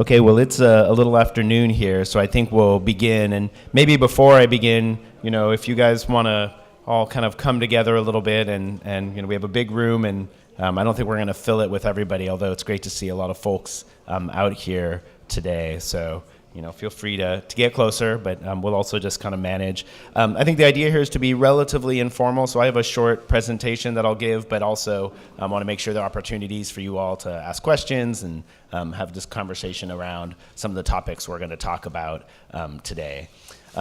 Okay, well, it's a little afternoon here, so I think we'll begin. And maybe before I begin, if you guys want to all kind of come together a little bit, and we have a big room, and I don't think we're going to fill it with everybody, although it's great to see a lot of folks out here today. So, feel free to get closer, but we'll also just kind of manage. I think the idea here is to be relatively informal, so I have a short presentation that I'll give, but also I want to make sure there are opportunities for you all to ask questions and have this conversation around some of the topics we're going to talk about today.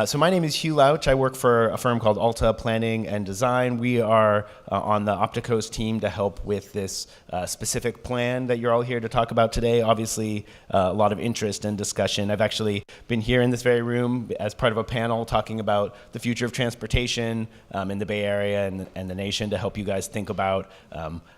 So my name is Hugh Louch. I work for a firm called Alta Planning and Design. We are on the Opticos team to help with this specific plan that you're all here to talk about today. Obviously, a lot of interest and discussion. I've actually been here in this very room as part of a panel talking about the future of transportation in the Bay Area and the nation to help you guys think about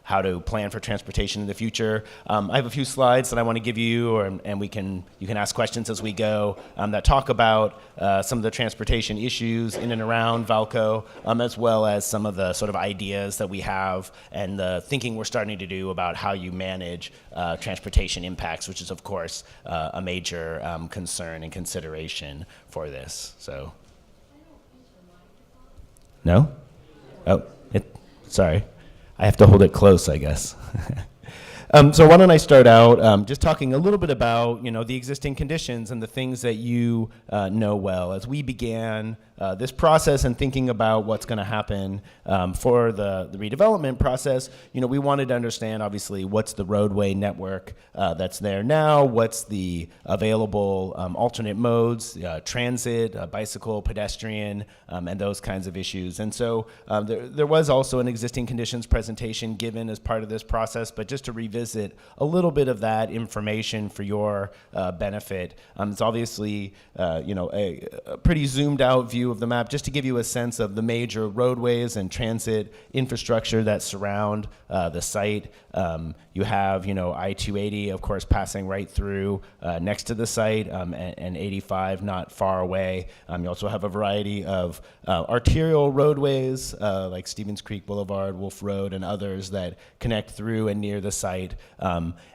how to plan for transportation in the future. I have a few slides that I want to give you, and you can ask questions as we go that talk about some of the transportation issues in and around Vallco, as well as some of the sort of ideas that we have and the thinking we're starting to do about how you manage transportation impacts, which is, of course, a major concern and consideration for this. So, no? Oh, sorry. I have to hold it close, I guess. So why don't I start out just talking a little bit about, the existing conditions and the things that you know well. As we began this process and thinking about what's going to happen for the redevelopment process, we wanted to understand, obviously, what's the roadway network that's there now, what's the available alternate modes, transit, bicycle, pedestrian, and those kinds of issues. And so there was also an existing conditions presentation given as part of this process, but just to revisit a little bit of that information for your benefit. It's obviously, a pretty zoomed out view of the map, just to give you a sense of the major roadways and transit infrastructure that surround the site. You have, I-280, of course, passing right through next to the site, and 85 not far away. You also have a variety of arterial roadways like Stevens Creek Boulevard, Wolf Road, and others that connect through and near the site.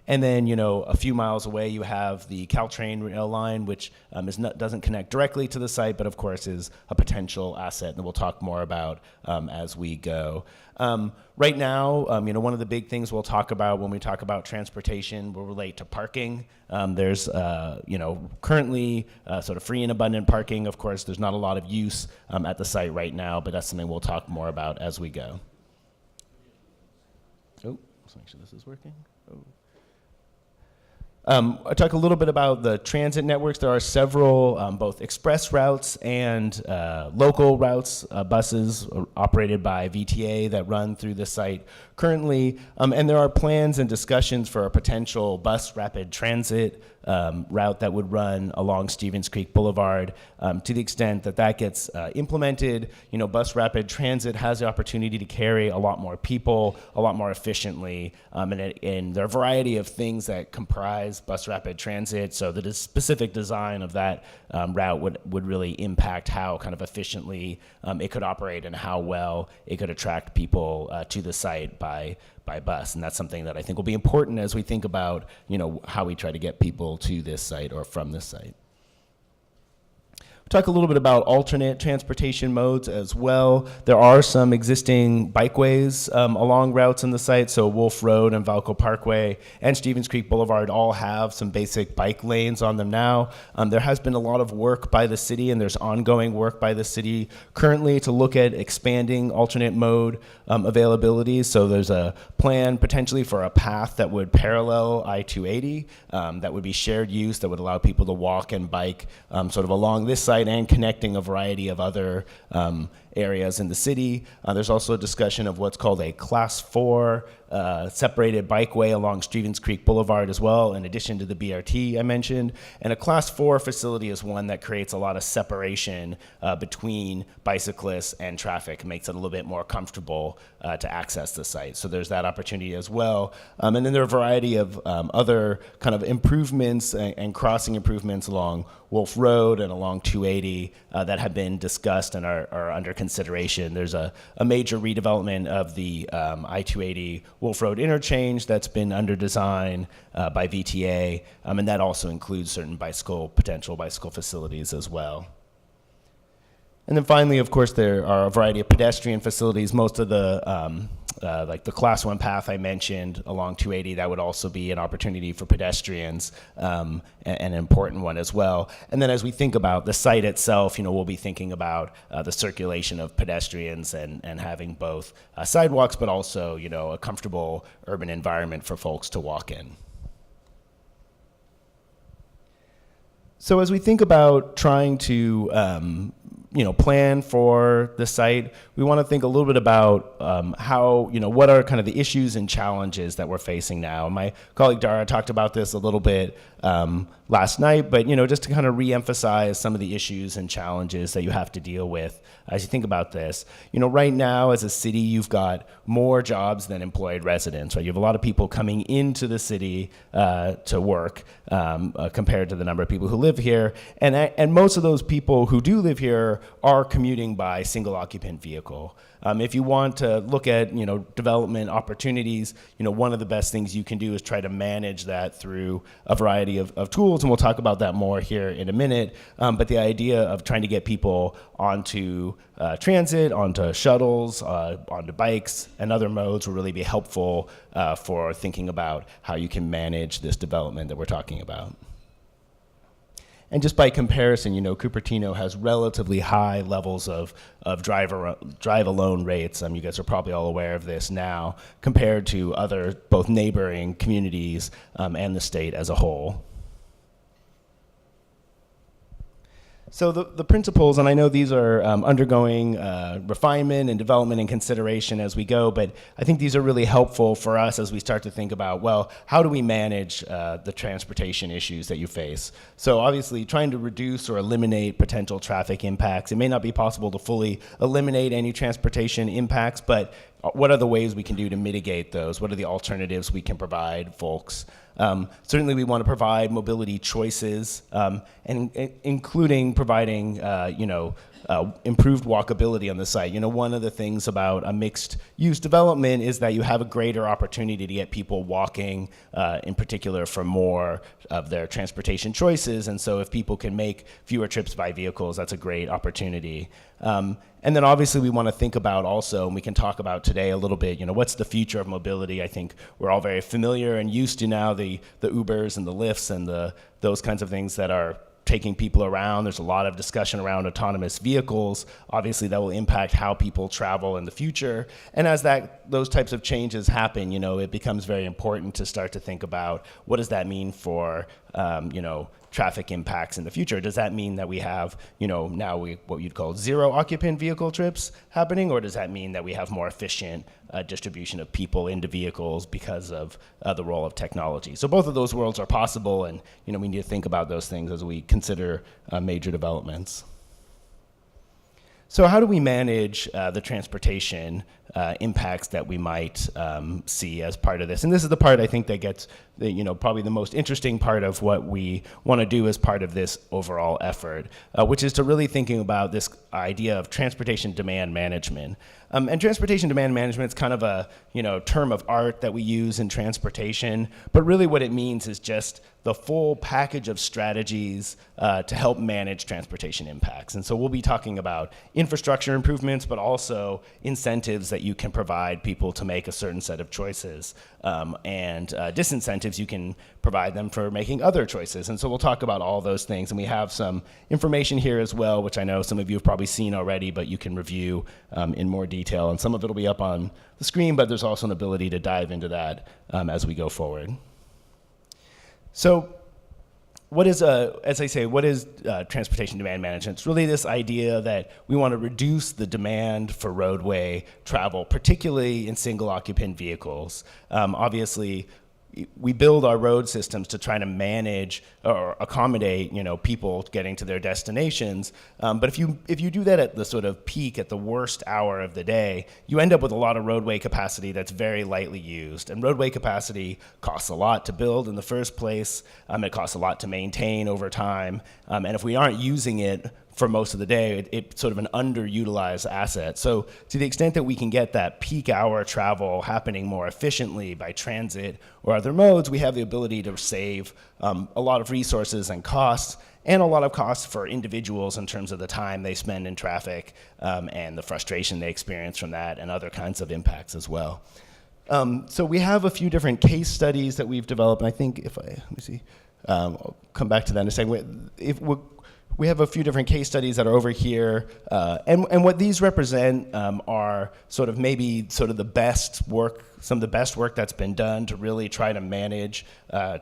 And then, a few miles away, you have the Caltrain rail line, which doesn't connect directly to the site, but of course is a potential asset that we'll talk more about as we go. Right now, one of the big things we'll talk about when we talk about transportation will relate to parking. There's, currently sort of free and abundant parking. Of course, there's not a lot of use at the site right now, but that's something we'll talk more about as we go. Oh, let's make sure this is working. Oh. I talk a little bit about the transit networks. There are several both express routes and local routes, buses operated by VTA that run through the site currently, and there are plans and discussions for a potential bus rapid transit route that would run along Stevens Creek Boulevard. To the extent that gets implemented, bus rapid transit has the opportunity to carry a lot more people, a lot more efficiently, and there are a variety of things that comprise bus rapid transit, so the specific design of that route would really impact how kind of efficiently it could operate and how well it could attract people to the site by bus. And that's something that I think will be important as we think about, how we try to get people to this site or from this site. Talk a little bit about alternate transportation modes as well. There are some existing bikeways along routes in the site, so Wolf Road and Vallco Parkway and Stevens Creek Boulevard all have some basic bike lanes on them now. There has been a lot of work by the city, and there's ongoing work by the city currently to look at expanding alternate mode availability. So there's a plan potentially for a path that would parallel I-280 that would be shared use, that would allow people to walk and bike sort of along this site and connecting a variety of other areas in the city. There's also a discussion of what's called a Class 4 separated bikeway along Stevens Creek Boulevard as well, in addition to the BRT I mentioned. And a Class 4 facility is one that creates a lot of separation between bicyclists and traffic, makes it a little bit more comfortable to access the site. So there's that opportunity as well. And then there are a variety of other kind of improvements and crossing improvements along Wolf Road and along 280 that have been discussed and are under consideration. There's a major redevelopment of the I-280 Wolf Road interchange that's been under design by VTA, and that also includes certain potential bicycle facilities as well. And then finally, of course, there are a variety of pedestrian facilities. Most of the, like the Class 1 path I mentioned along 280, that would also be an opportunity for pedestrians, and an important one as well. And then as we think about the site itself, we'll be thinking about the circulation of pedestrians and having both sidewalks, but also, a comfortable urban environment for folks to walk in. So as we think about trying to plan for the site, we want to think a little bit about how, what are kind of the issues and challenges that we're facing now. My colleague Dara talked about this a little bit last night, but, just to kind of reemphasize some of the issues and challenges that you have to deal with as you think about this. Right now as a city, you've got more jobs than employed residents, right? You have a lot of people coming into the city to work compared to the number of people who live here. And most of those people who do live here are commuting by single occupant vehicle. If you want to look at, development opportunities, one of the best things you can do is try to manage that through a variety of tools, and we'll talk about that more here in a minute. But the idea of trying to get people onto transit, onto shuttles, onto bikes, and other modes will really be helpful for thinking about how you can manage this development that we're talking about. And just by comparison, Cupertino has relatively high levels of drive-alone rates. You guys are probably all aware of this now, compared to other both neighboring communities and the state as a whole. So the principles, and I know these are undergoing refinement and development and consideration as we go, but I think these are really helpful for us as we start to think about, well, how do we manage the transportation issues that you face? So obviously trying to reduce or eliminate potential traffic impacts. It may not be possible to fully eliminate any transportation impacts, but what are the ways we can do to mitigate those? What are the alternatives we can provide folks? Certainly we want to provide mobility choices, and including providing, improved walkability on the site. One of the things about a mixed use development is that you have a greater opportunity to get people walking, in particular for more of their transportation choices. And so if people can make fewer trips by vehicles, that's a great opportunity. And then obviously we want to think about also, and we can talk about today a little bit, what's the future of mobility? I think we're all very familiar and used to now the Ubers and the Lyfts and those kinds of things that are taking people around. There's a lot of discussion around autonomous vehicles. Obviously that will impact how people travel in the future. And as those types of changes happen, it becomes very important to start to think about what does that mean for, traffic impacts in the future. Does that mean that we have, now what you'd call zero occupant vehicle trips happening, or does that mean that we have more efficient distribution of people into vehicles because of the role of technology? So both of those worlds are possible, and we need to think about those things as we consider major developments. So how do we manage the transportation impacts that we might see as part of this? And this is the part I think that gets, probably the most interesting part of what we want to do as part of this overall effort, which is to really thinking about this idea of transportation demand management. And transportation demand management is kind of a term of art that we use in transportation, but really what it means is just the full package of strategies to help manage transportation impacts. And so we'll be talking about infrastructure improvements, but also incentives that you can provide people to make a certain set of choices, and disincentives you can provide them for making other choices. And so we'll talk about all those things. And we have some information here as well, which I know some of you have probably seen already, but you can review in more detail. And some of it will be up on the screen, but there's also an ability to dive into that as we go forward. So what is, as I say, what is transportation demand management? It's really this idea that we want to reduce the demand for roadway travel, particularly in single occupant vehicles. Obviously, we build our road systems to try to manage or accommodate, people getting to their destinations. But if you do that at the sort of peak, at the worst hour of the day, you end up with a lot of roadway capacity that's very lightly used. And roadway capacity costs a lot to build in the first place. It costs a lot to maintain over time. And if we aren't using it for most of the day, it's sort of an underutilized asset. So to the extent that we can get that peak hour travel happening more efficiently by transit or other modes, we have the ability to save a lot of resources and costs, and a lot of costs for individuals in terms of the time they spend in traffic and the frustration they experience from that, and other kinds of impacts as well. So we have a few different case studies that we've developed, and I think let me see, I'll come back to that in a second. We have a few different case studies that are over here, and what these represent are sort of maybe sort of the best work, some of the best work that's been done to really try to manage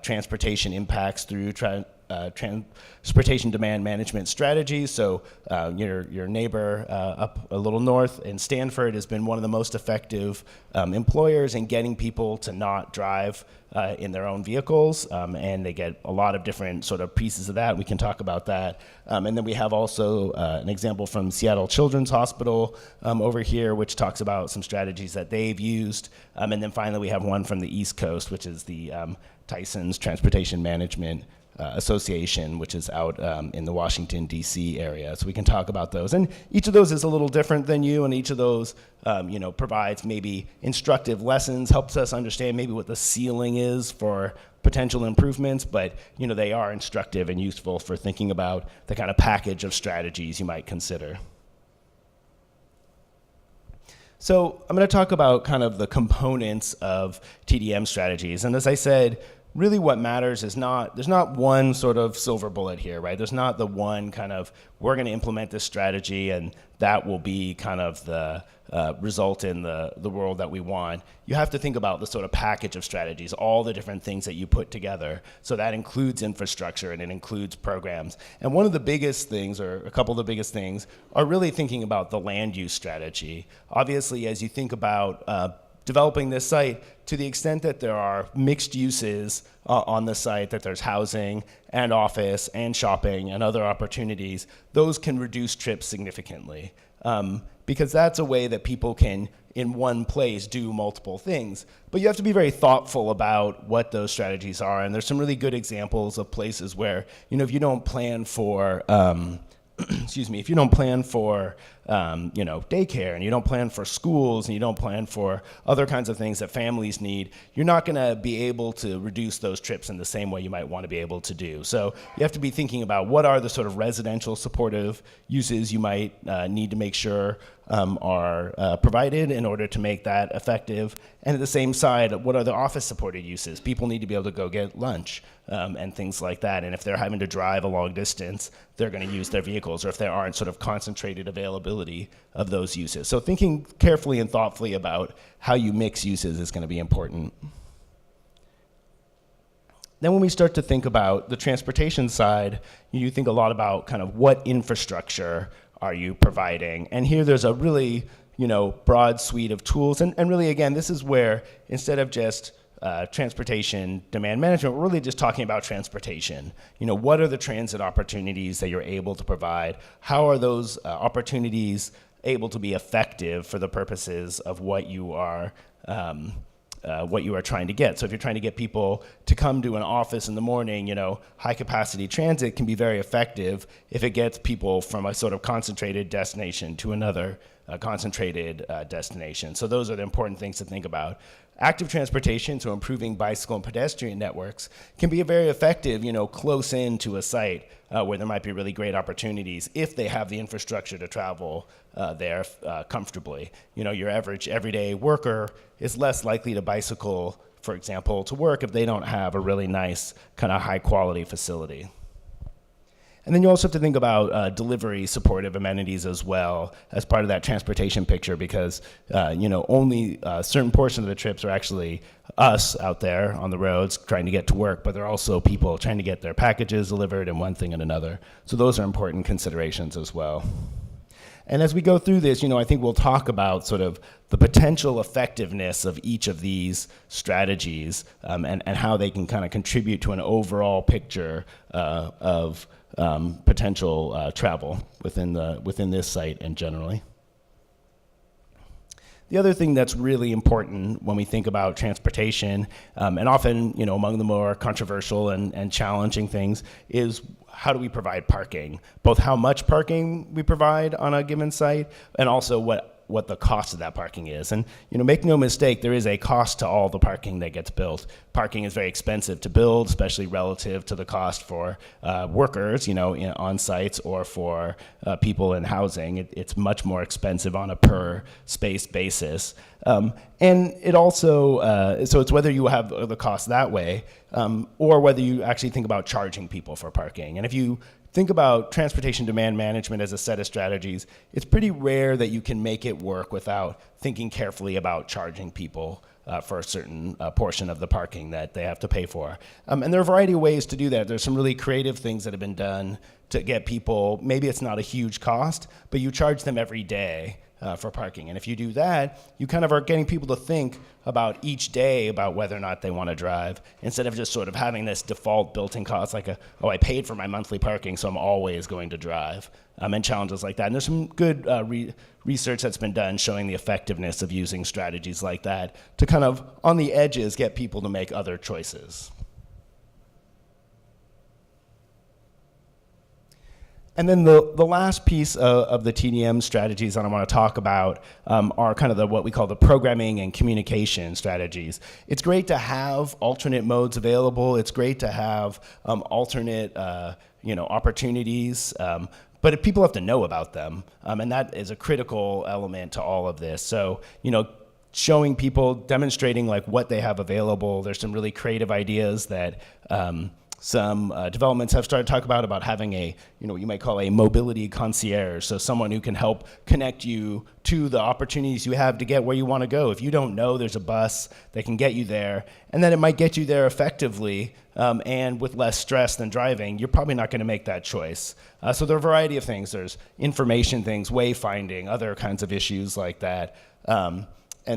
transportation impacts through transportation demand management strategies. So your neighbor up a little north in Stanford has been one of the most effective employers in getting people to not drive in their own vehicles, and they get a lot of different sort of pieces of that. We can talk about that. And then we have also an example from Seattle Children's Hospital over here, which talks about some strategies that they've used. And then finally we have one from the East Coast, which is the Tysons Transportation Management Association, which is out in the Washington, D.C. area. So we can talk about those. And each of those is a little different than you, and each of those provides maybe instructive lessons, helps us understand maybe what the ceiling is for potential improvements, but they are instructive and useful for thinking about the kind of package of strategies you might consider. So I'm going to talk about kind of the components of TDM strategies. And as I said, really what matters is there's not one sort of silver bullet here, right? There's not the one kind of, we're going to implement this strategy and that will be kind of the result in the world that we want. You have to think about the sort of package of strategies, all the different things that you put together. So that includes infrastructure and it includes programs. And one of the biggest things, or a couple of the biggest things, are really thinking about the land use strategy. Obviously, as you think about developing this site, to the extent that there are mixed uses on the site, that there's housing and office and shopping and other opportunities, those can reduce trips significantly. Because that's a way that people can, in one place, do multiple things. But you have to be very thoughtful about what those strategies are. And there's some really good examples of places where, if you don't plan for if you don't plan for daycare, and you don't plan for schools, and you don't plan for other kinds of things that families need, you're not going to be able to reduce those trips in the same way you might want to be able to do. So you have to be thinking about what are the sort of residential supportive uses you might need to make sure are provided in order to make that effective. And at the same side, what are the office supported uses? People need to be able to go get lunch and things like that. And if they're having to drive a long distance, they're going to use their vehicles, or if there aren't sort of concentrated availability of those uses. So thinking carefully and thoughtfully about how you mix uses is going to be important. Then when we start to think about the transportation side, you think a lot about kind of what infrastructure are you providing? And here there's a really, broad suite of tools. And really, again, this is where instead of just transportation demand management, we're really just talking about transportation. What are the transit opportunities that you're able to provide? How are those opportunities able to be effective for the purposes of what you are trying to get? So if you're trying to get people to come to an office in the morning, high capacity transit can be very effective if it gets people from a sort of concentrated destination to another concentrated destination. So those are the important things to think about. Active transportation, so improving bicycle and pedestrian networks, can be very effective, close in to a site where there might be really great opportunities if they have the infrastructure to travel there comfortably. Your average everyday worker is less likely to bicycle, for example, to work if they don't have a really nice kind of high quality facility. And then you also have to think about delivery supportive amenities as well as part of that transportation picture, because only a certain portion of the trips are actually us out there on the roads trying to get to work, but there are also people trying to get their packages delivered and one thing and another. So those are important considerations as well. And as we go through this, I think we'll talk about sort of the potential effectiveness of each of these strategies and how they can kind of contribute to an overall picture of potential travel within this site and generally. The other thing that's really important when we think about transportation, and often, among the more controversial and challenging things, is how do we provide parking? Both how much parking we provide on a given site, and also what the cost of that parking is. And make no mistake, there is a cost to all the parking that gets built. Parking is very expensive to build, especially relative to the cost for workers, on sites, or for people in housing. It's much more expensive on a per space basis. And it also, so it's whether you have the cost that way, or whether you actually think about charging people for parking. And if you think about transportation demand management as a set of strategies, it's pretty rare that you can make it work without thinking carefully about charging people for a certain portion of the parking that they have to pay for. And there are a variety of ways to do that. There's some really creative things that have been done to get people, maybe it's not a huge cost, but you charge them every day for parking. And if you do that, you kind of are getting people to think about each day about whether or not they want to drive, instead of just sort of having this default built-in cost, like I paid for my monthly parking, so I'm always going to drive, and challenges like that. And there's some good research that's been done showing the effectiveness of using strategies like that to kind of, on the edges, get people to make other choices. And then the last piece of the TDM strategies that I want to talk about are kind of what we call the programming and communication strategies. It's great to have alternate modes available. It's great to have alternate opportunities. But if people have to know about them, and that is a critical element to all of this. So, showing people, demonstrating like what they have available. There's some really creative ideas that some developments have started to talk about having a, you might call a mobility concierge, so someone who can help connect you to the opportunities you have to get where you want to go. If you don't know there's a bus that can get you there, and then it might get you there effectively and with less stress than driving, you're probably not going to make that choice. So there are a variety of things. There's information things, wayfinding, other kinds of issues like that. And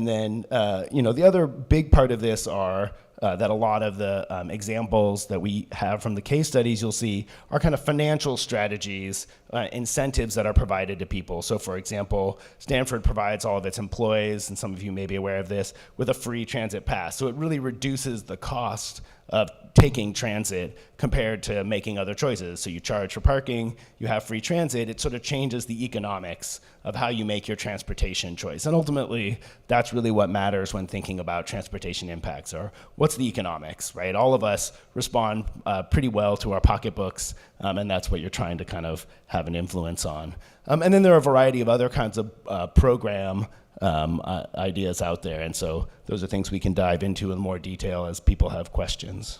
then, the other big part of this are that a lot of the examples that we have from the case studies you'll see are kind of financial strategies, incentives that are provided to people. So for example, Stanford provides all of its employees, and some of you may be aware of this, with a free transit pass. So it really reduces the cost of taking transit compared to making other choices. So you charge for parking, you have free transit, it sort of changes the economics of how you make your transportation choice. And ultimately, that's really what matters when thinking about transportation impacts, or what's the economics, right? All of us respond pretty well to our pocketbooks, and that's what you're trying to kind of have an influence on. And then there are a variety of other kinds of program ideas out there, and so those are things we can dive into in more detail as people have questions.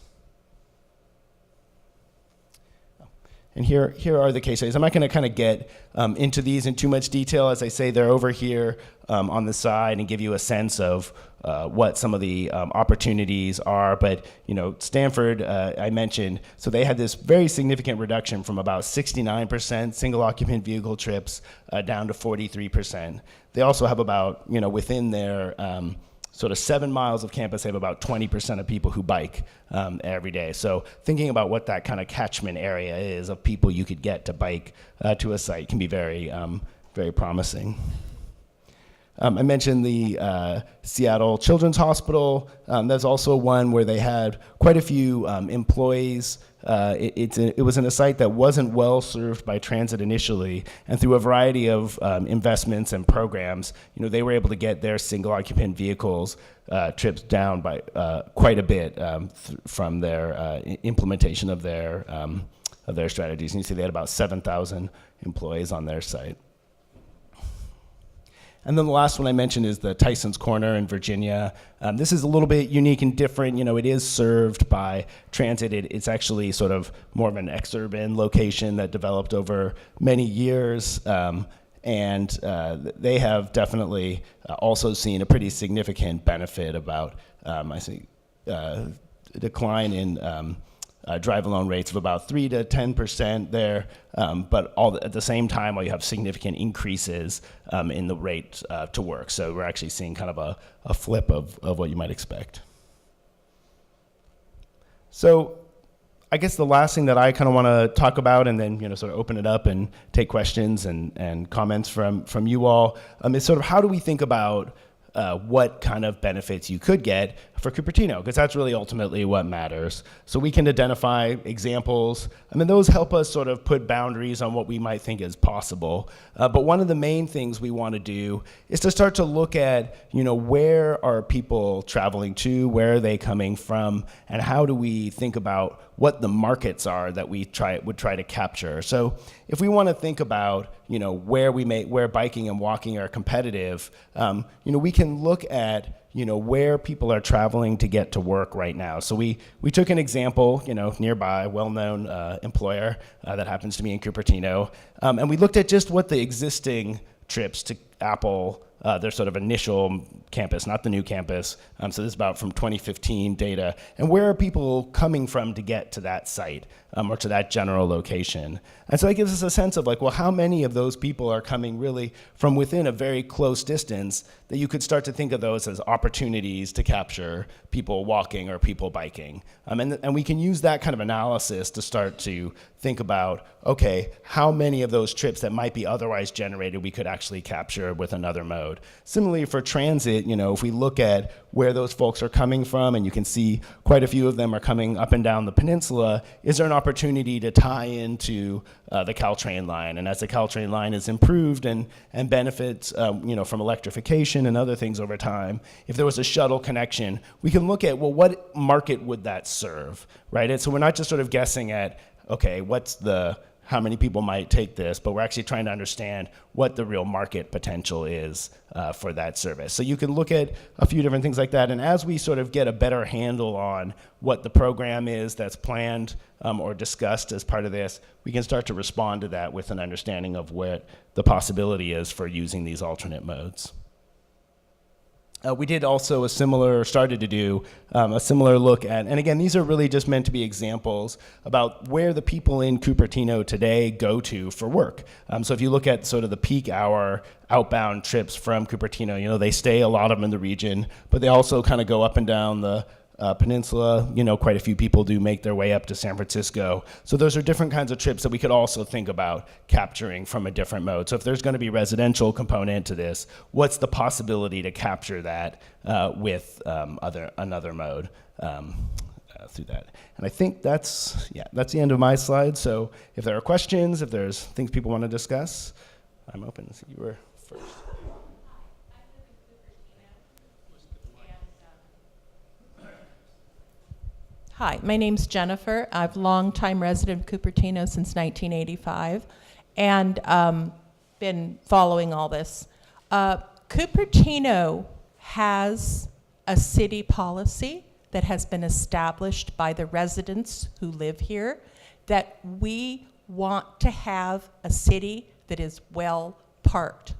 And here are the case studies. I'm not going to kind of get into these in too much detail. As I say, they're over here on the side and give you a sense of what some of the opportunities are. But, Stanford, I mentioned, so they had this very significant reduction from about 69% single occupant vehicle trips down to 43%. They also have about, within their sort of 7 miles of campus, they have about 20% of people who bike every day. So thinking about what that kind of catchment area is of people you could get to bike to a site can be very, very promising. I mentioned the Seattle Children's Hospital. There's also one where they had quite a few employees. It was in a site that wasn't well served by transit initially, and through a variety of investments and programs, they were able to get their single occupant vehicles trips down by quite a bit from their implementation of their strategies. And you see they had about 7,000 employees on their site. And then the last one I mentioned is the Tysons Corner in Virginia. This is a little bit unique and different. It is served by transit. It's actually sort of more of an exurban location that developed over many years. And they have definitely also seen a pretty significant benefit about, a decline in drive alone rates of about 3 to 10% there, but at the same time, you have significant increases in the rate to work. So we're actually seeing kind of a flip of what you might expect. So I guess the last thing that I kind of want to talk about, and then sort of open it up and take questions and comments from you all, is sort of how do we think about what kind of benefits you could get for Cupertino, because that's really ultimately what matters. So we can identify examples. I mean, those help us sort of put boundaries on what we might think is possible. But one of the main things we want to do is to start to look at, where are people traveling to, where are they coming from, and how do we think about what the markets are that we would try to capture. So if we want to think about, where biking and walking are competitive, we can look at, where people are traveling to get to work right now. So we took an example, nearby, well-known employer that happens to be in Cupertino, and we looked at just what the existing trips to Apple, their sort of initial campus, not the new campus. So this is about from 2015 data. And where are people coming from to get to that site or to that general location? And so that gives us a sense of how many of those people are coming really from within a very close distance that you could start to think of those as opportunities to capture people walking or people biking. And we can use that kind of analysis to start to think about, okay, how many of those trips that might be otherwise generated we could actually capture with another mode. Similarly for transit, if we look at where those folks are coming from, and you can see quite a few of them are coming up and down the peninsula, is there an opportunity to tie into the Caltrain line? And as the Caltrain line is improved and benefits, from electrification and other things over time, if there was a shuttle connection, we can look at, well, what market would that serve, right? And so we're not just sort of guessing at, okay, how many people might take this, but we're actually trying to understand what the real market potential is for that service. So you can look at a few different things like that, and as we sort of get a better handle on what the program is that's planned or discussed as part of this, we can start to respond to that with an understanding of what the possibility is for using these alternate modes. We did also started to do a similar look at, and again, these are really just meant to be examples about where the people in Cupertino today go to for work. So if you look at sort of the peak hour outbound trips from Cupertino, they stay a lot of them in the region, but they also kind of go up and down the peninsula. Quite a few people do make their way up to San Francisco. So those are different kinds of trips that we could also think about capturing from a different mode. So if there's going to be residential component to this, what's the possibility to capture that with another mode through that? And I think that's the end of my slide. So if there are questions, if there's things people want to discuss, I'm open. So you were first. Hi, my name's Jennifer. I've long-time resident of Cupertino since 1985 and been following all this. Cupertino has a city policy that has been established by the residents who live here that we want to have a city that is well parked.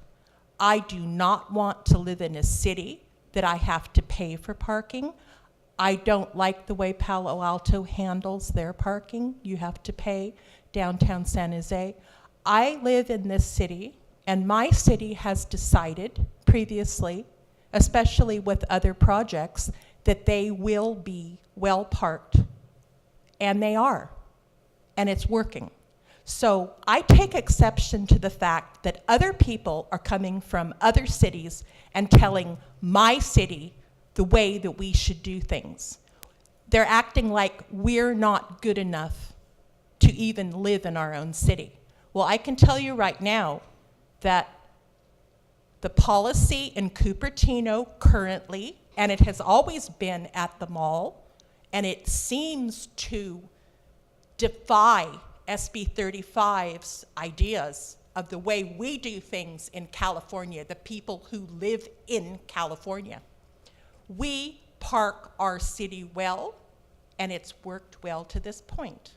I do not want to live in a city that I have to pay for parking. I don't like the way Palo Alto handles their parking. You have to pay downtown San Jose. I live in this city, and my city has decided previously, especially with other projects, that they will be well parked, and they are, and it's working. So I take exception to the fact that other people are coming from other cities and telling my city the way that we should do things. They're acting like we're not good enough to even live in our own city. Well, I can tell you right now that the policy in Cupertino currently, and it has always been at the mall, and it seems to defy SB 35's ideas of the way we do things in California, the people who live in California. We park our city well, and it's worked well to this point.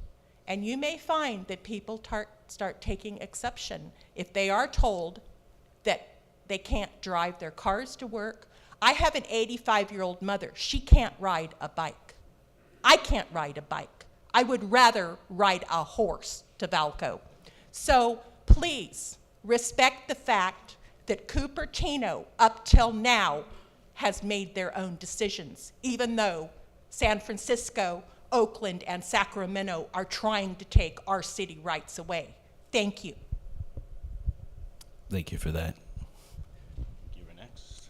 And you may find that people start taking exception if they are told that they can't drive their cars to work. I have an 85-year-old mother. She can't ride a bike. I can't ride a bike. I would rather ride a horse to Vallco. So please respect the fact that Cupertino, up till now, has made their own decisions, even though San Francisco, Oakland, and Sacramento are trying to take our city rights away. Thank you. Thank you for that. You were next.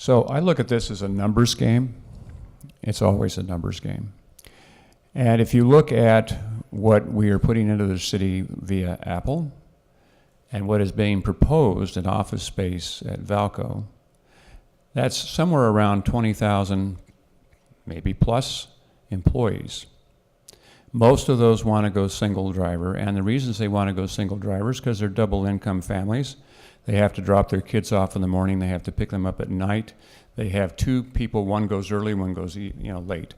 So I look at this as a numbers game. It's always a numbers game. And if you look at what we are putting into the city via Apple and what is being proposed in office space at Vallco, that's somewhere around 20,000, maybe plus, employees. Most of those want to go single driver, and the reasons they want to go single driver is because they're double income families. They have to drop their kids off in the morning, they have to pick them up at night. They have two people, one goes early, one goes late.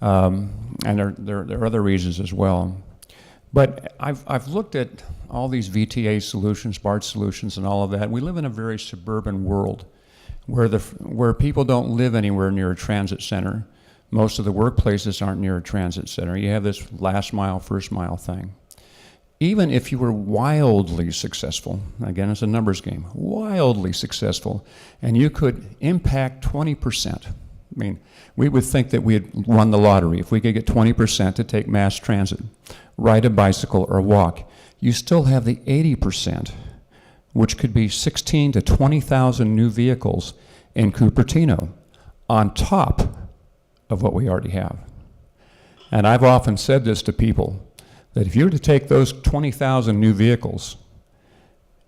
And there are other reasons as well. But I've looked at all these VTA solutions, BART solutions, and all of that. We live in a very suburban world where people don't live anywhere near a transit center. Most of the workplaces aren't near a transit center. You have this last mile, first mile thing. Even if you were wildly successful, again, it's a numbers game, wildly successful, and you could impact 20%. I mean, we would think that we had won the lottery if we could get 20% to take mass transit, ride a bicycle or walk. You still have the 80%, which could be 16 to 20,000 new vehicles in Cupertino on top of what we already have. And I've often said this to people, that if you were to take those 20,000 new vehicles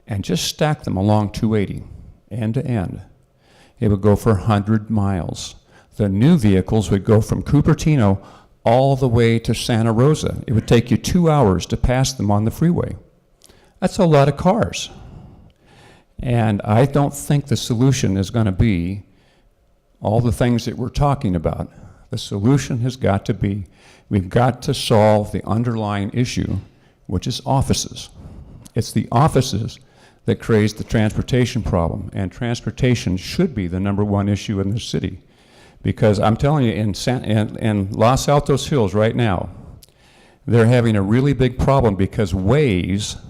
and just stack them along 280, end to end, it would go for 100 miles. The new vehicles would go from Cupertino all the way to Santa Rosa. It would take you 2 hours to pass them on the freeway. That's a lot of cars. And I don't think the solution is going to be all the things that we're talking about. The solution has got to be, we've got to solve the underlying issue, which is offices. It's the offices that creates the transportation problem, and transportation should be the #1 issue in the city. Because I'm telling you, in Los Altos Hills right now, they're having a really big problem because Waze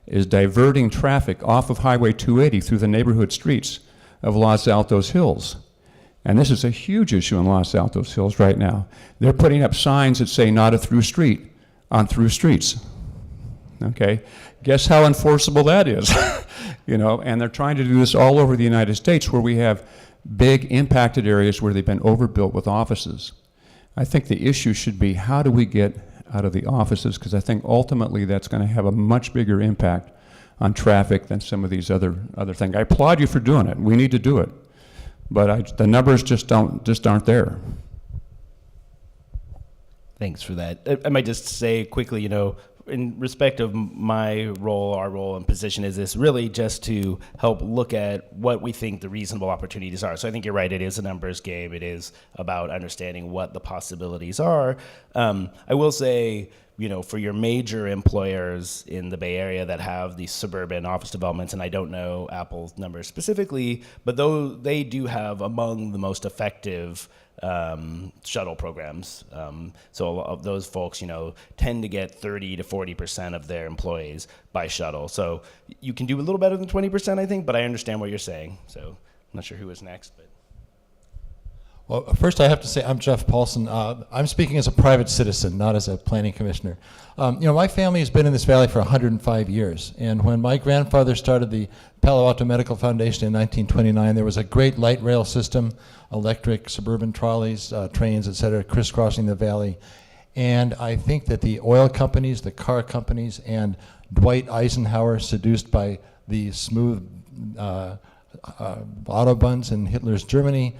is diverting traffic off of Highway 280 through the neighborhood streets of Los Altos Hills. And this is a huge issue in Los Altos Hills right now. They're putting up signs that say not a through street on through streets. Okay? Guess how enforceable that is? And they're trying to do this all over the United States where we have big impacted areas where they've been overbuilt with offices. I think the issue should be how do we get out of the offices, because I think ultimately that's going to have a much bigger impact on traffic than some of these other things. I applaud you for doing it. We need to do it. But the numbers just aren't there. Thanks for that. I might just say quickly, in respect of my role, our role and position is this really just to help look at what we think the reasonable opportunities are. So I think you're right, it is a numbers game. It is about understanding what the possibilities are. I will say, for your major employers in the Bay Area that have these suburban office developments, and I don't know Apple's numbers specifically, but though they do have among the most effective shuttle programs. So of those folks, tend to get 30 to 40% of their employees by shuttle. So you can do a little better than 20%, I think, but I understand what you're saying. So I'm not sure who is next, but. Well, first I have to say I'm Jeff Paulson. I'm speaking as a private citizen, not as a planning commissioner. My family has been in this valley for 105 years, and when my grandfather started the Palo Alto Medical Foundation in 1929, there was a great light rail system, electric suburban trolleys, trains, et cetera, crisscrossing the valley. And I think that the oil companies, the car companies, and Dwight Eisenhower, seduced by the smooth autobahns in Hitler's Germany,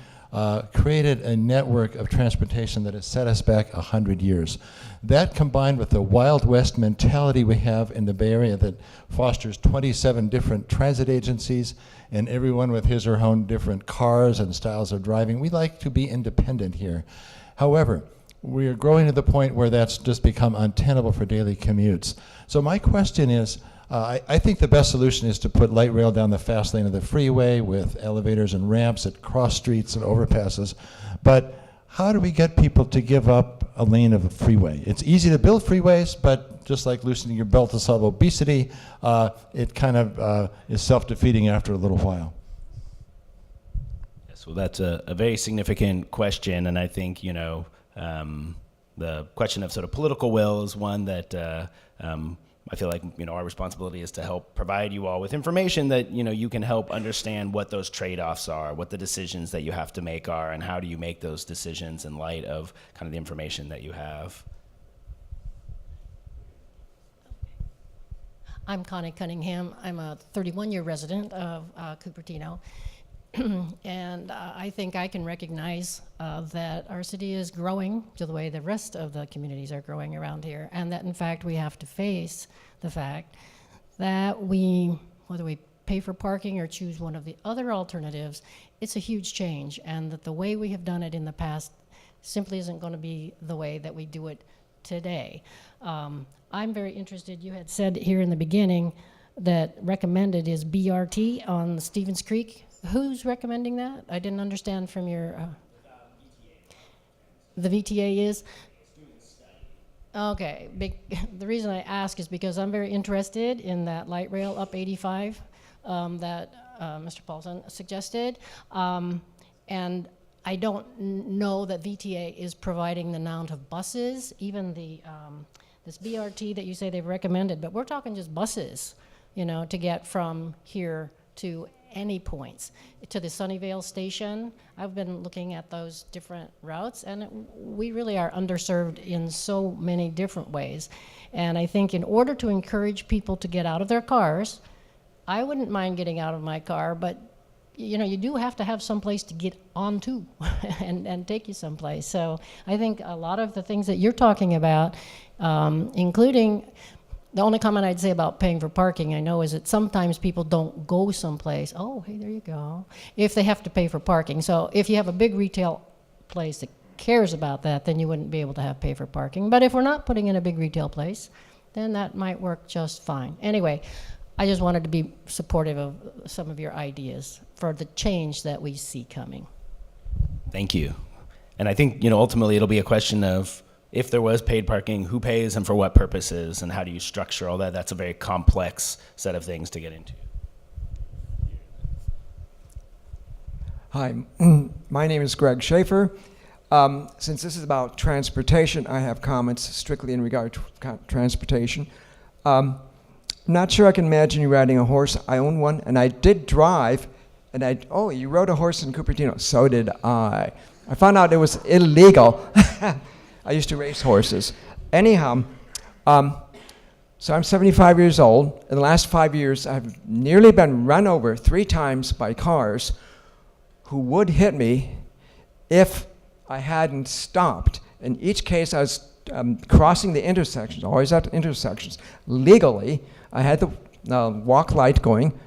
created a network of transportation that has set us back 100 years. That combined with the Wild West mentality we have in the Bay Area that fosters 27 different transit agencies and everyone with his or her own different cars and styles of driving. We like to be independent here. However, we are growing to the point where that's just become untenable for daily commutes. So my question is, I think the best solution is to put light rail down the fast lane of the freeway with elevators and ramps at cross streets and overpasses. But how do we get people to give up a lane of a freeway? It's easy to build freeways, but just like loosening your belt to solve obesity, it kind of is self-defeating after a little while. Yes, well, that's a very significant question, and I think, the question of sort of political will is one that I feel like, our responsibility is to help provide you all with information that, you can help understand what those trade-offs are, what the decisions that you have to make are, and how do you make those decisions in light of kind of the information that you have. I'm Connie Cunningham. I'm a 31-year resident of Cupertino. And I think I can recognize that our city is growing to the way the rest of the communities are growing around here, and that in fact we have to face the fact that whether we pay for parking or choose one of the other alternatives, it's a huge change, and that the way we have done it in the past simply isn't going to be the way that we do it today. I'm very interested, you had said here in the beginning that recommended is BRT on Stevens Creek. Who's recommending that? I didn't understand from your... The VTA is? Okay. The reason I ask is because I'm very interested in that light rail up 85 that Mr. Paulson suggested. And I don't know that VTA is providing the amount of buses, even the this BRT that you say they've recommended, but we're talking just buses, to get from here to any points. To the Sunnyvale station, I've been looking at those different routes, and we really are underserved in so many different ways. And I think in order to encourage people to get out of their cars, I wouldn't mind getting out of my car, but you do have to have some place to get onto and take you someplace. So I think a lot of the things that you're talking about, including the only comment I'd say about paying for parking, I know, is that sometimes people don't go someplace. Oh, hey, there you go. If they have to pay for parking. So if you have a big retail place that cares about that, then you wouldn't be able to have pay for parking. But if we're not putting in a big retail place, then that might work just fine. Anyway, I just wanted to be supportive of some of your ideas for the change that we see coming. Thank you. And I think, ultimately it'll be a question of, if there was paid parking, who pays and for what purposes, and how do you structure all that? That's a very complex set of things to get into. Hi, my name is Greg Schaefer. Since this is about transportation, I have comments strictly in regard to transportation. Not sure I can imagine you riding a horse. I own one, and I did drive, and oh, you rode a horse in Cupertino. So did I. I found out it was illegal. I used to race horses. Anyhow, so I'm 75 years old. In the last 5 years, I've nearly been run over 3 times by cars who would hit me if I hadn't stopped. In each case, I was crossing the intersections, always at intersections, legally. I had the walk light going,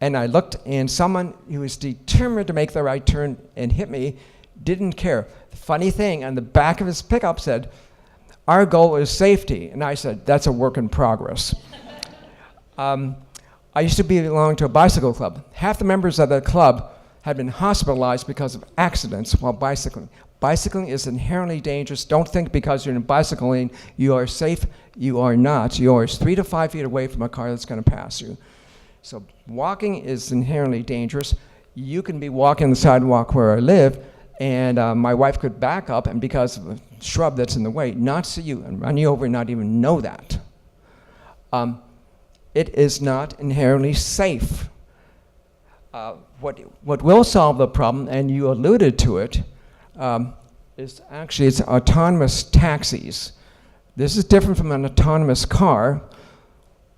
and I looked, and someone who was determined to make the right turn and hit me didn't care. The funny thing, on the back of his pickup said, "Our goal is safety." And I said, "That's a work in progress." I used to belong to a bicycle club. Half the members of that club had been hospitalized because of accidents while bicycling. Bicycling is inherently dangerous. Don't think because you're in a bicycle lane you are safe. You are not. You are 3 to 5 feet away from a car that's going to pass you. So walking is inherently dangerous. You can be walking the sidewalk where I live, and my wife could back up, and because of a shrub that's in the way, not see you and run you over and not even know that. It is not inherently safe. What will solve the problem, and you alluded to it, is actually it's autonomous taxis. This is different from an autonomous car,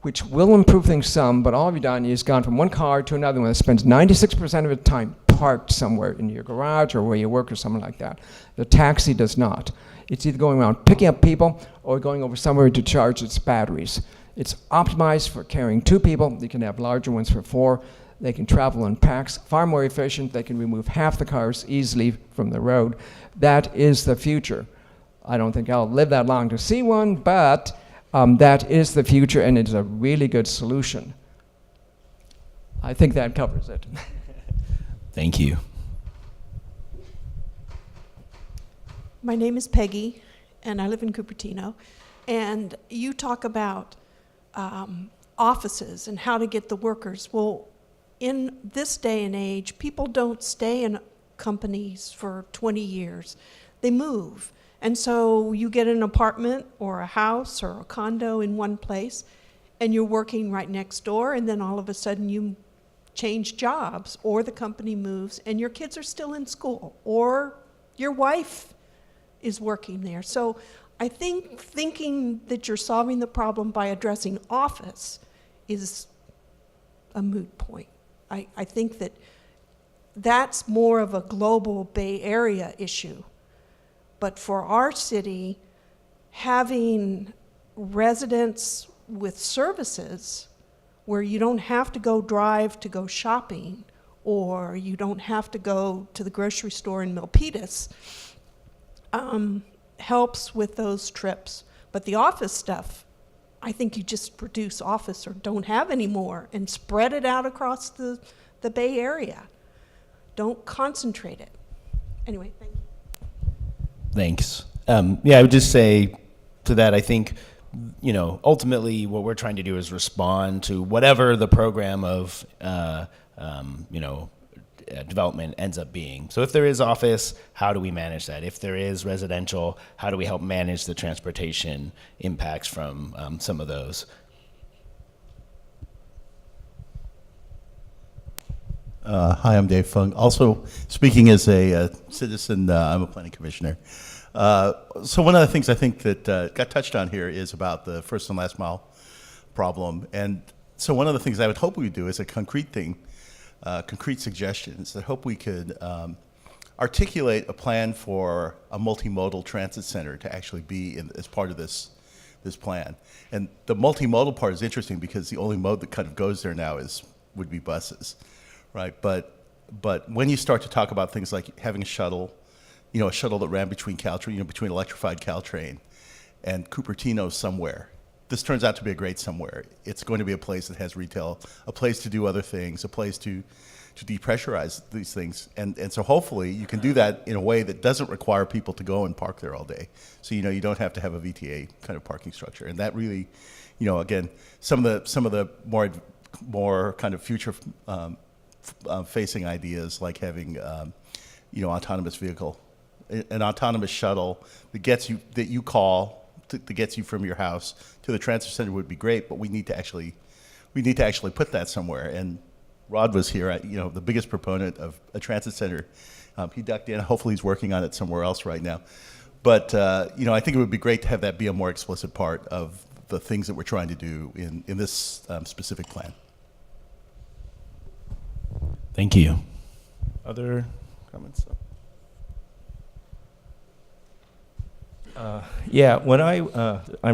which will improve things some, but all you've done is gone from one car to another one that spends 96% of its time parked somewhere in your garage or where you work or something like that. The taxi does not. It's either going around picking up people or going over somewhere to charge its batteries. It's optimized for carrying 2 people. You can have larger ones for 4. They can travel in packs, far more efficient. They can remove half the cars easily from the road. That is the future. I don't think I'll live that long to see one, but that is the future, and it's a really good solution. I think that covers it. Thank you. My name is Peggy, and I live in Cupertino. And you talk about offices and how to get the workers. Well, in this day and age, people don't stay in companies for 20 years. They move. And so you get an apartment or a house or a condo in one place, and you're working right next door, and then all of a sudden you change jobs, or the company moves and your kids are still in school, or your wife is working there. So I think thinking that you're solving the problem by addressing office is a moot point. I think that that's more of a global Bay Area issue. But for our city, having residents with services where you don't have to go drive to go shopping, or you don't have to go to the grocery store in Milpitas, helps with those trips. But the office stuff, I think you just reduce office or don't have any more and spread it out across the Bay Area. Don't concentrate it. Anyway, thank you. Thanks. Yeah, I would just say to that, I think, ultimately what we're trying to do is respond to whatever the program of, development ends up being. So if there is office, how do we manage that? If there is residential, how do we help manage the transportation impacts from some of those? Hi, I'm Dave Fung. Also, speaking as a citizen, I'm a planning commissioner. So one of the things I think that got touched on here is about the first and last mile problem. And so one of the things I would hope we would do is a concrete thing, concrete suggestions. I hope we could articulate a plan for a multimodal transit center to actually be as part of this plan. And the multimodal part is interesting because the only mode that kind of goes there now would be buses, right? But when you start to talk about things like having a shuttle that ran between Caltrain, between electrified Caltrain and Cupertino somewhere. This turns out to be a great somewhere. It's going to be a place that has retail, a place to do other things, a place to depressurize these things. And so hopefully you can do that in a way that doesn't require people to go and park there all day. So, you don't have to have a VTA kind of parking structure. And that really, again, some of the more kind of future facing ideas like having, autonomous vehicle, an autonomous shuttle that gets you from your house to the transit center would be great, but we need to actually put that somewhere. And Rod was here, the biggest proponent of a transit center. He ducked in. Hopefully he's working on it somewhere else right now. But I think it would be great to have that be a more explicit part of the things that we're trying to do in this specific plan. Thank you. Other comments? I'm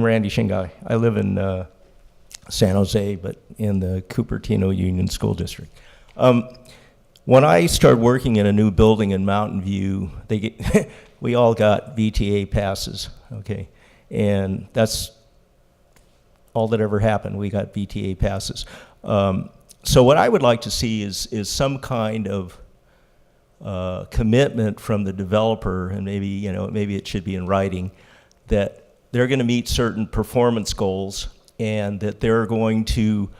Randy Shingai. I live in San Jose, but in the Cupertino Union School District. When I started working in a new building in Mountain View, we all got VTA passes, okay? And that's all that ever happened. We got VTA passes. So what I would like to see is some kind of commitment from the developer, and maybe it should be in writing, that they're going to meet certain performance goals and that they're going to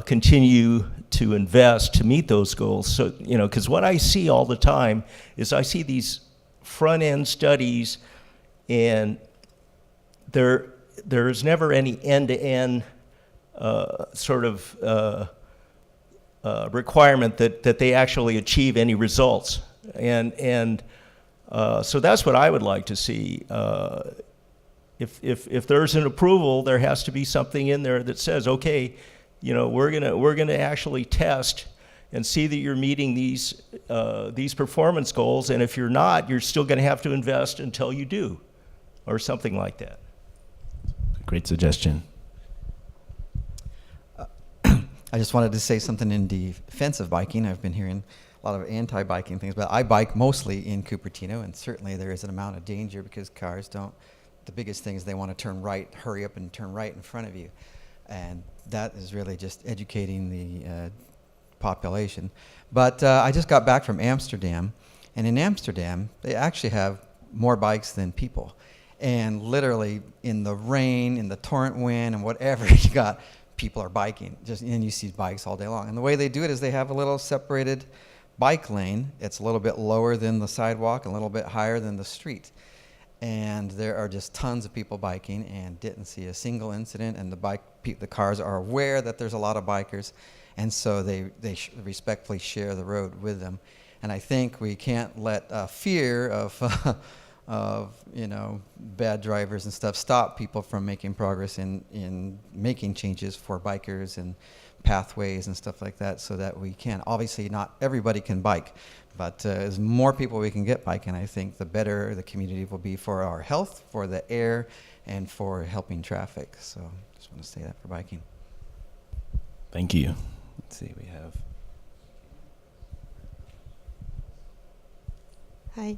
continue to invest to meet those goals. So, because what I see all the time is I see these front-end studies, and there's never any end-to-end requirement that they actually achieve any results. And so that's what I would like to see. If there's an approval, there has to be something in there that says, okay, we're gonna actually test and see that you're meeting these performance goals, and if you're not, you're still gonna have to invest until you do, or something like that. Great suggestion. I just wanted to say something in defense of biking. I've been hearing a lot of anti-biking things, but I bike mostly in Cupertino, and certainly there is an amount of danger because cars don't. The biggest thing is they want to turn right, hurry up and turn right in front of you. And that is really just educating the population. But I just got back from Amsterdam, and in Amsterdam, they actually have more bikes than people. And literally in the rain, in the torrent wind, and whatever you got, people are biking, and you see bikes all day long. And the way they do it is they have a little separated bike lane. It's a little bit lower than the sidewalk, a little bit higher than the street. and there are just tons of people biking, and didn't see a single incident. And the cars are aware that there's a lot of bikers, and so they respectfully share the road with them. And I think we can't let fear of bad drivers and stuff stop people from making progress in making changes for bikers and pathways and stuff like that, so that we can. Obviously, not everybody can bike, but as more people we can get biking, I think the better the community will be for our health, for the air, and for helping traffic. So just want to say that for biking. Thank you. Let's see, we have. Hi.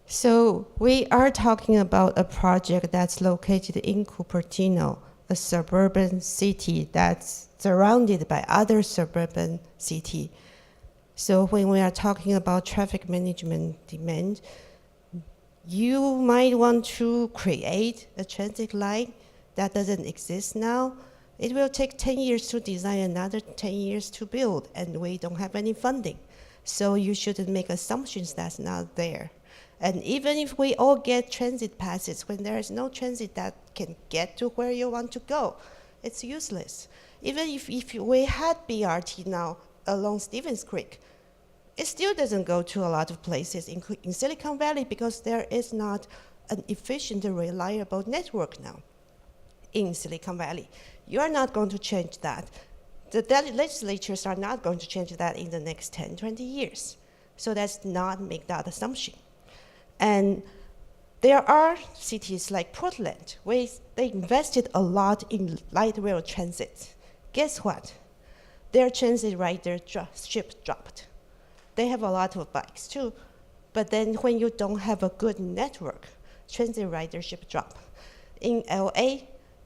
So we are talking about a project that's located in Cupertino, a suburban city that's surrounded by other suburban city. So when we are talking about traffic management demand, you might want to create a transit line that doesn't exist now. It will take 10 years to design, another 10 years to build, and we don't have any funding. So you shouldn't make assumptions that's not there. And even if we all get transit passes, when there is no transit that can get to where you want to go, it's useless. Even if we had BRT now along Stevens Creek, it still doesn't go to a lot of places in Silicon Valley because there is not an efficient and reliable network now in Silicon Valley. You are not going to change that. The legislatures are not going to change that in the next 10, 20 years. So let's not make that assumption. And there are cities like Portland where they invested a lot in light rail transit. Guess what? Their transit ridership dropped. They have a lot of bikes too, but then when you don't have a good network, transit ridership drop. In LA,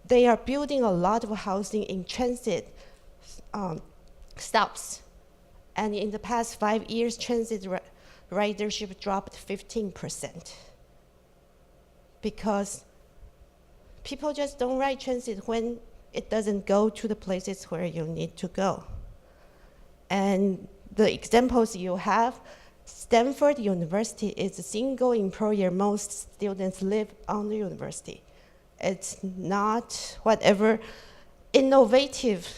they are building a lot of housing in transit stops. And in the past 5 years, transit ridership dropped 15% because people just don't ride transit when it doesn't go to the places where you need to go. And the examples you have, Stanford University is a single employer. Most students live on the university. It's not whatever innovative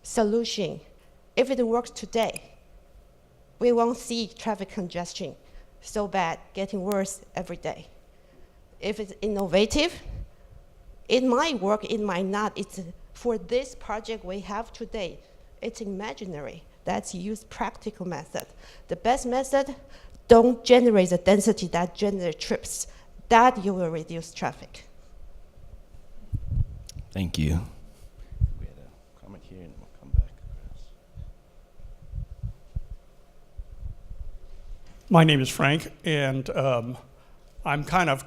solution. If it works today, we won't see traffic congestion so bad, getting worse every day. If it's innovative, it might work, it might not. It's for this project we have today, it's imaginary. Let's use practical method. The best method, don't generate the density that generates trips. That you will reduce traffic. Thank you. We had a comment here and we'll come back across. My name is Frank, and I'm kind of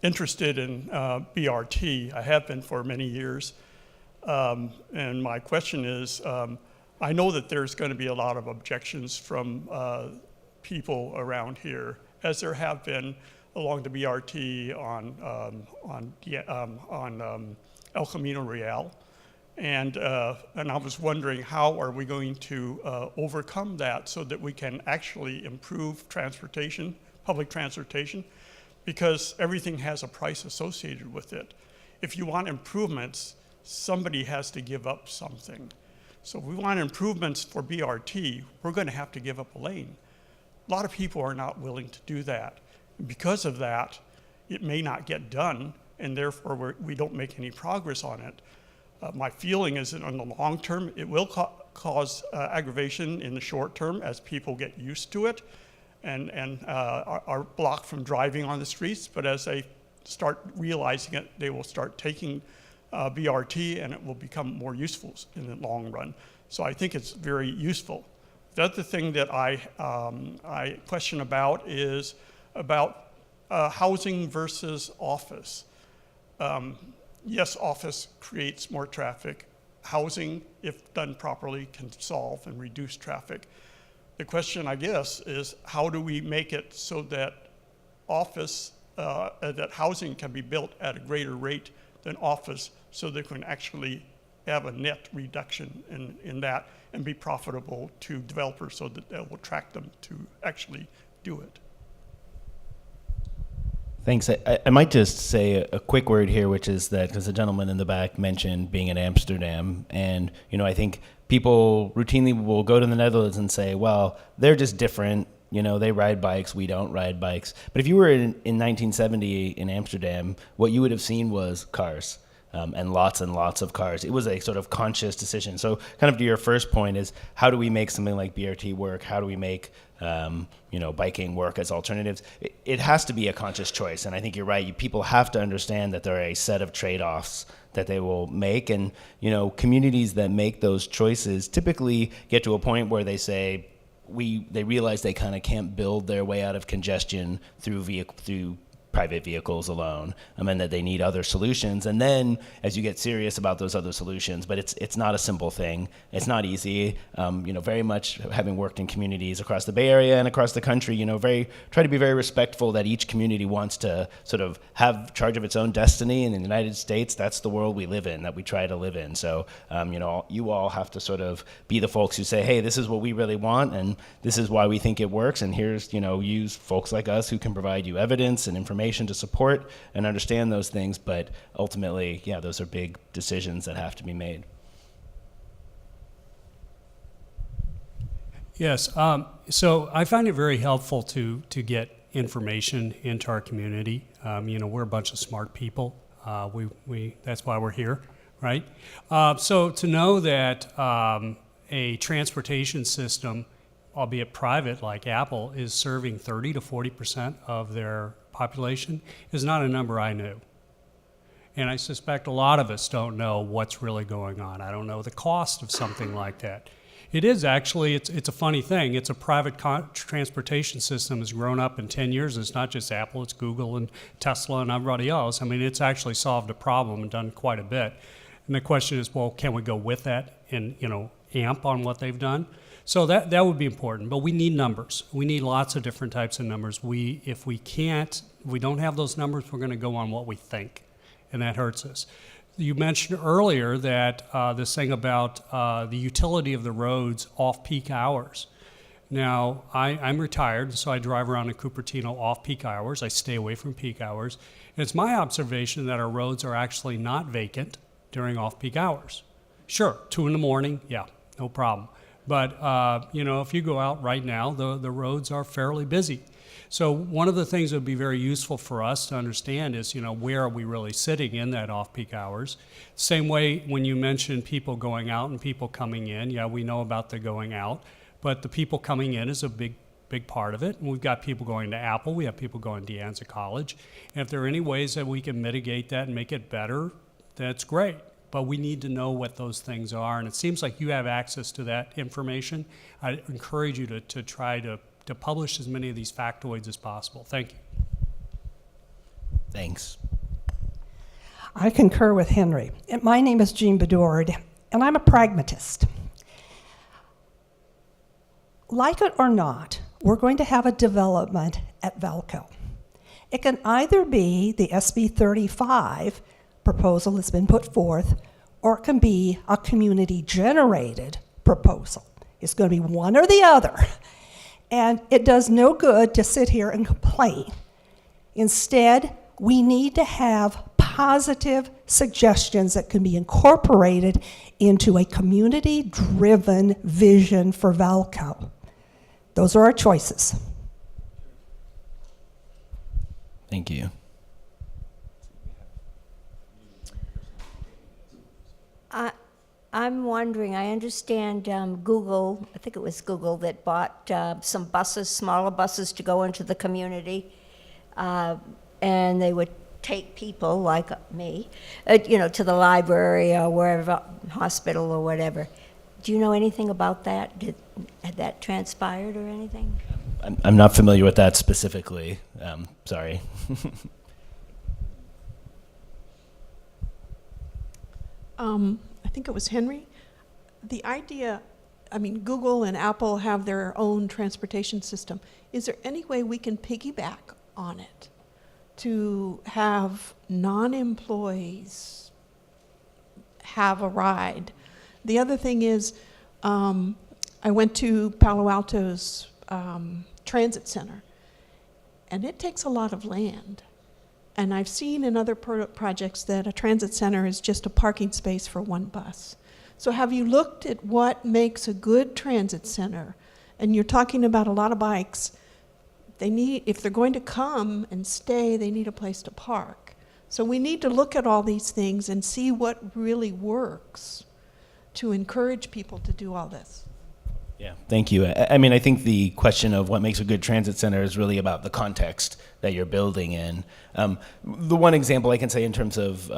interested in BRT. I have been for many years. And my question is, I know that there's going to be a lot of objections from people around here, as there have been along the BRT on El Camino Real. And I was wondering, how are we going to overcome that so that we can actually improve transportation, public transportation, because everything has a price associated with it. If you want improvements, somebody has to give up something. So if we want improvements for BRT, we're going to have to give up a lane. A lot of people are not willing to do that. And because of that, it may not get done, and therefore we don't make any progress on it. My feeling is that in the long term, it will cause aggravation in the short term as people get used to it and are blocked from driving on the streets. But as they start realizing it, they will start taking BRT, and it will become more useful in the long run. So I think it's very useful. The other thing that I question about is about housing versus office. Yes, office creates more traffic. Housing, if done properly, can solve and reduce traffic. The question, I guess, is how do we make it so that that housing can be built at a greater rate than office, so they can actually have a net reduction in that and be profitable to developers so that that will attract them to actually do it. Thanks. I might just say a quick word here, which is that because the gentleman in the back mentioned being in Amsterdam, and I think people routinely will go to the Netherlands and say, well, they're just different. They ride bikes, we don't ride bikes. But if you were in 1970 in Amsterdam, what you would have seen was cars. And lots of cars. It was a sort of conscious decision. So kind of to your first point is, how do we make something like BRT work? How do we make biking work as alternatives? It has to be a conscious choice. And I think you're right. People have to understand that there are a set of trade-offs that they will make. And, communities that make those choices typically get to a point where they say, they realize they kind of can't build their way out of congestion through private vehicles alone, and that they need other solutions. And then as you get serious about those other solutions, but it's not a simple thing. It's not easy. Very much having worked in communities across the Bay Area and across the country, try to be very respectful that each community wants to sort of have charge of its own destiny. And in the United States, that's the world we live in, that we try to live in. So, you all have to sort of be the folks who say, hey, this is what we really want, and this is why we think it works. And here's, use folks like us who can provide you evidence and information to support and understand those things. But ultimately, those are big decisions that have to be made. Yes, so I find it very helpful to get information into our community. We're a bunch of smart people. That's why we're here, right? So to know that a transportation system, albeit private like Apple, is serving 30 to 40% of their population is not a number I knew. And I suspect a lot of us don't know what's really going on. I don't know the cost of something like that. It is actually, it's a funny thing. It's a private transportation system that's grown up in 10 years. It's not just Apple, it's Google and Tesla and everybody else. I mean, it's actually solved a problem and done quite a bit. And the question is, well, can we go with that and, amp on what they've done? So that would be important, but we need numbers. We need lots of different types of numbers. If we don't have those numbers, we're going to go on what we think, and that hurts us. You mentioned earlier that this thing about the utility of the roads off-peak hours. Now, I'm retired, so I drive around in Cupertino off-peak hours. I stay away from peak hours. And it's my observation that our roads are actually not vacant during off-peak hours. Sure, 2 in the morning, yeah, no problem. But, if you go out right now, the roads are fairly busy. So one of the things that would be very useful for us to understand is, where are we really sitting in that off-peak hours? Same way when you mention people going out and people coming in, yeah, we know about the going out, but the people coming in is a big part of it. And we've got people going to Apple, we have people going to De Anza College. And if there are any ways that we can mitigate that and make it better, that's great. But we need to know what those things are. And it seems like you have access to that information. I encourage you to try to publish as many of these factoids as possible. Thank you. Thanks. I concur with Henry. My name is Jean Bedord, and I'm a pragmatist. Like it or not, we're going to have a development at Vallco. It can either be the SB 35 proposal that's been put forth, or it can be a community-generated proposal. It's going to be one or the other. And it does no good to sit here and complain. Instead, we need to have positive suggestions that can be incorporated into a community-driven vision for Vallco. Those are our choices. Thank you. I'm wondering, I understand Google, I think it was Google that bought some buses, smaller buses to go into the community, and they would take people like me, to the library or wherever, hospital or whatever. Do you know anything about that? Had that transpired or anything? I'm not familiar with that specifically. Sorry. I think it was Henry. The idea, Google and Apple have their own transportation system. Is there any way we can piggyback on it to have non-employees have a ride? The other thing is, I went to Palo Alto's transit center, and it takes a lot of land. And I've seen in other projects that a transit center is just a parking space for one bus. So have you looked at what makes a good transit center? And you're talking about a lot of bikes. They need, if they're going to come and stay, they need a place to park. So we need to look at all these things and see what really works to encourage people to do all this. Yeah, thank you. I mean, I think the question of what makes a good transit center is really about the context that you're building in. The one example I can say in terms of,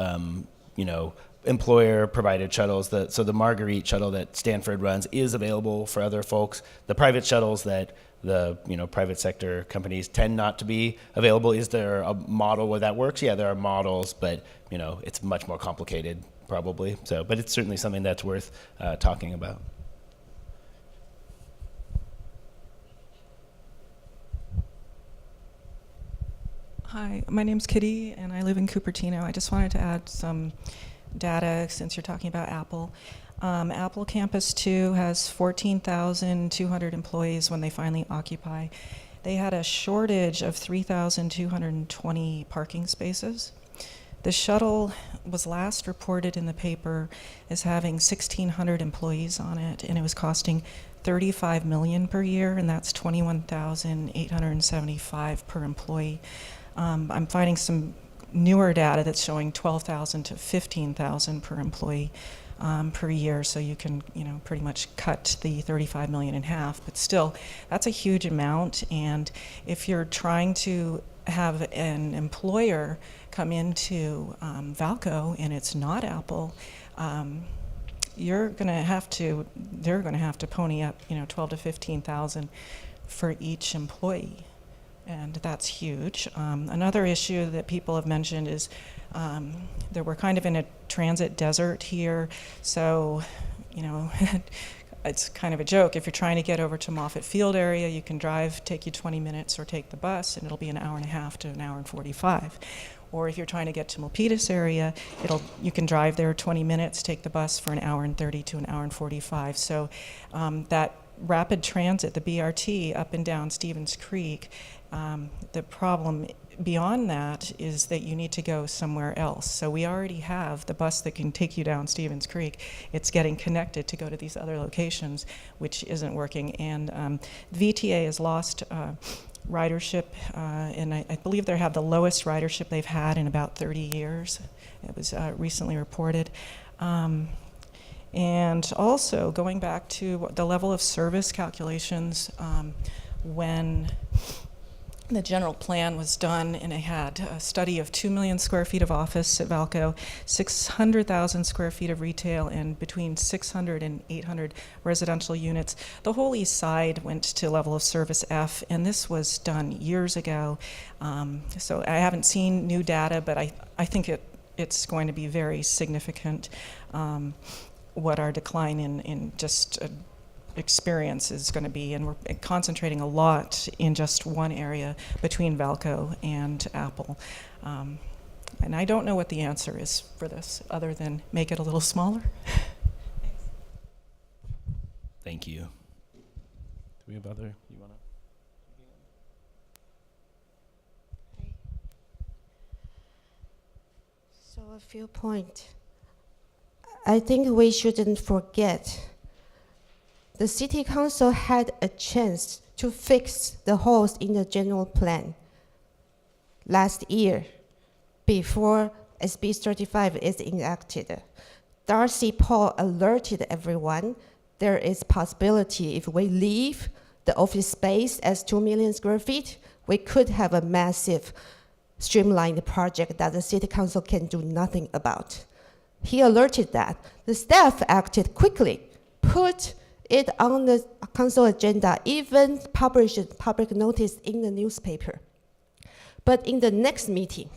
employer-provided shuttles, so the Marguerite shuttle that Stanford runs is available for other folks. The private shuttles that the private sector companies tend not to be available. Is there a model where that works? Yeah, there are models, but it's much more complicated probably. So, but it's certainly something that's worth talking about. Hi, my name's Kitty, and I live in Cupertino. I just wanted to add some data since you're talking about Apple. Apple Campus 2 has 14,200 employees when they finally occupy. They had a shortage of 3,220 parking spaces. The shuttle was last reported in the paper as having 1,600 employees on it, and it was costing $35 million per year, and that's $21,875 per employee. I'm finding some newer data that's showing $12,000 to $15,000 per employee per year, so you can pretty much cut the $35 million in half. But still, that's a huge amount. And if you're trying to have an employer come into Vallco and it's not Apple, they're going to have to pony up $12,000 to $15,000 for each employee. And that's huge. Another issue that people have mentioned is that we're kind of in a transit desert here. So, it's kind of a joke. If you're trying to get over to Moffett Field area, you can drive, take you 20 minutes, or take the bus, and it'll be an hour and a half to an hour and 45. Or if you're trying to get to Milpitas area, you can drive there 20 minutes, take the bus for an hour and 30 to an hour and 45. So that rapid transit, the BRT, up and down Stevens Creek, the problem beyond that is that you need to go somewhere else. So we already have the bus that can take you down Stevens Creek. It's getting connected to go to these other locations, which isn't working. And VTA has lost ridership, and I believe they have the lowest ridership they've had in about 30 years. It was recently reported. And also, going back to the level of service calculations, when the general plan was done, and it had a study of 2 million square feet of office at Vallco, 600,000 square feet of retail, and between 600 and 800 residential units. The whole east side went to level of service F, and this was done years ago. So I haven't seen new data, but I think it's going to be very significant what our decline in just experience is going to be, and we're concentrating a lot in just one area between Vallco and Apple. And I don't know what the answer is for this other than make it a little smaller. Thank you. Do we have other? You want to? So a few points. I think we shouldn't forget the city council had a chance to fix the holes in the general plan last year before SB 35 is enacted. Darcy Paul alerted everyone there is possibility if we leave the office space as 2 million square feet, we could have a massive streamlined project that the city council can do nothing about. He alerted that. The staff acted quickly, put it on the council agenda, even published public notice in the newspaper. But in the next meeting,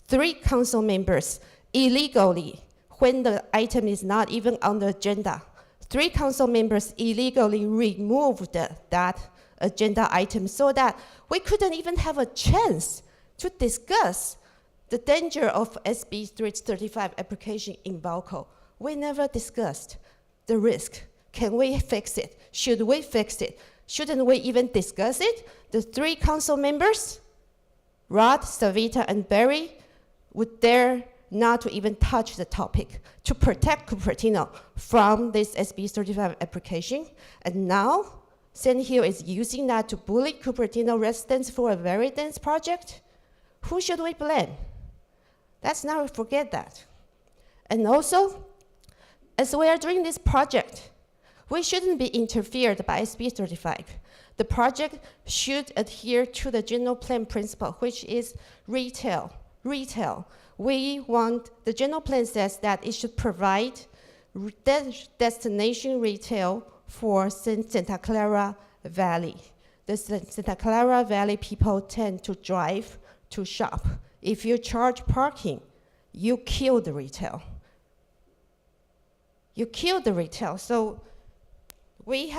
3 council members illegally, when the item is not even on the agenda, 3 council members illegally removed that agenda item so that we couldn't even have a chance to discuss the danger of SB 335 application in Vallco. We never discussed the risk. Can we fix it? Should we fix it? Shouldn't we even discuss it? The 3 council members Rod, Savita, and Barry would dare not to even touch the topic to protect Cupertino from this SB 35 application. And now, Sand Hill is using that to bully Cupertino residents for a very dense project. Who should we blame? Let's not forget that. And also, as we are doing this project, we shouldn't be interfered by SB 35. The project should adhere to the general plan principle, which is retail. We want, the general plan says that it should provide destination retail for Santa Clara Valley. The Santa Clara Valley people tend to drive to shop. If you charge parking, you kill the retail. So we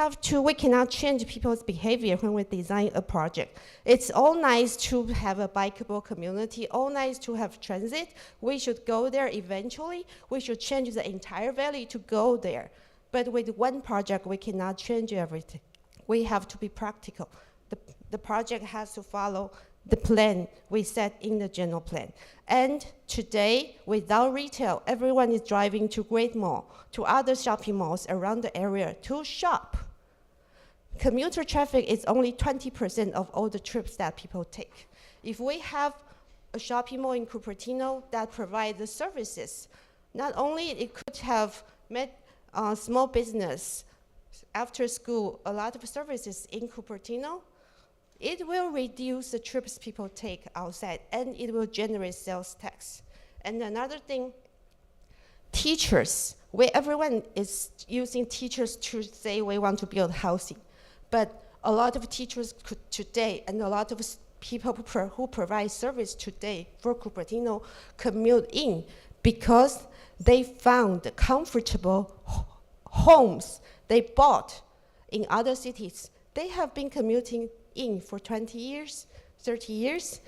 cannot change people's behavior when we design a project. It's all nice to have a bikeable community, all nice to have transit. We should go there eventually. We should change the entire valley to go there. But with one project, we cannot change everything. We have to be practical. The project has to follow the plan we set in the general plan. And today, without retail, everyone is driving to Great Mall, to other shopping malls around the area to shop. Commuter traffic is only 20% of all the trips that people take. If we have a shopping mall in Cupertino that provides the services, not only it could have small business, after school, a lot of services in Cupertino, it will reduce the trips people take outside, and it will generate sales tax. And another thing, teachers. Everyone is using teachers to say we want to build housing. But a lot of teachers today, and a lot of people who provide service today for Cupertino commute in because they found comfortable homes they bought in other cities. They have been commuting in for 20 years, 30 years.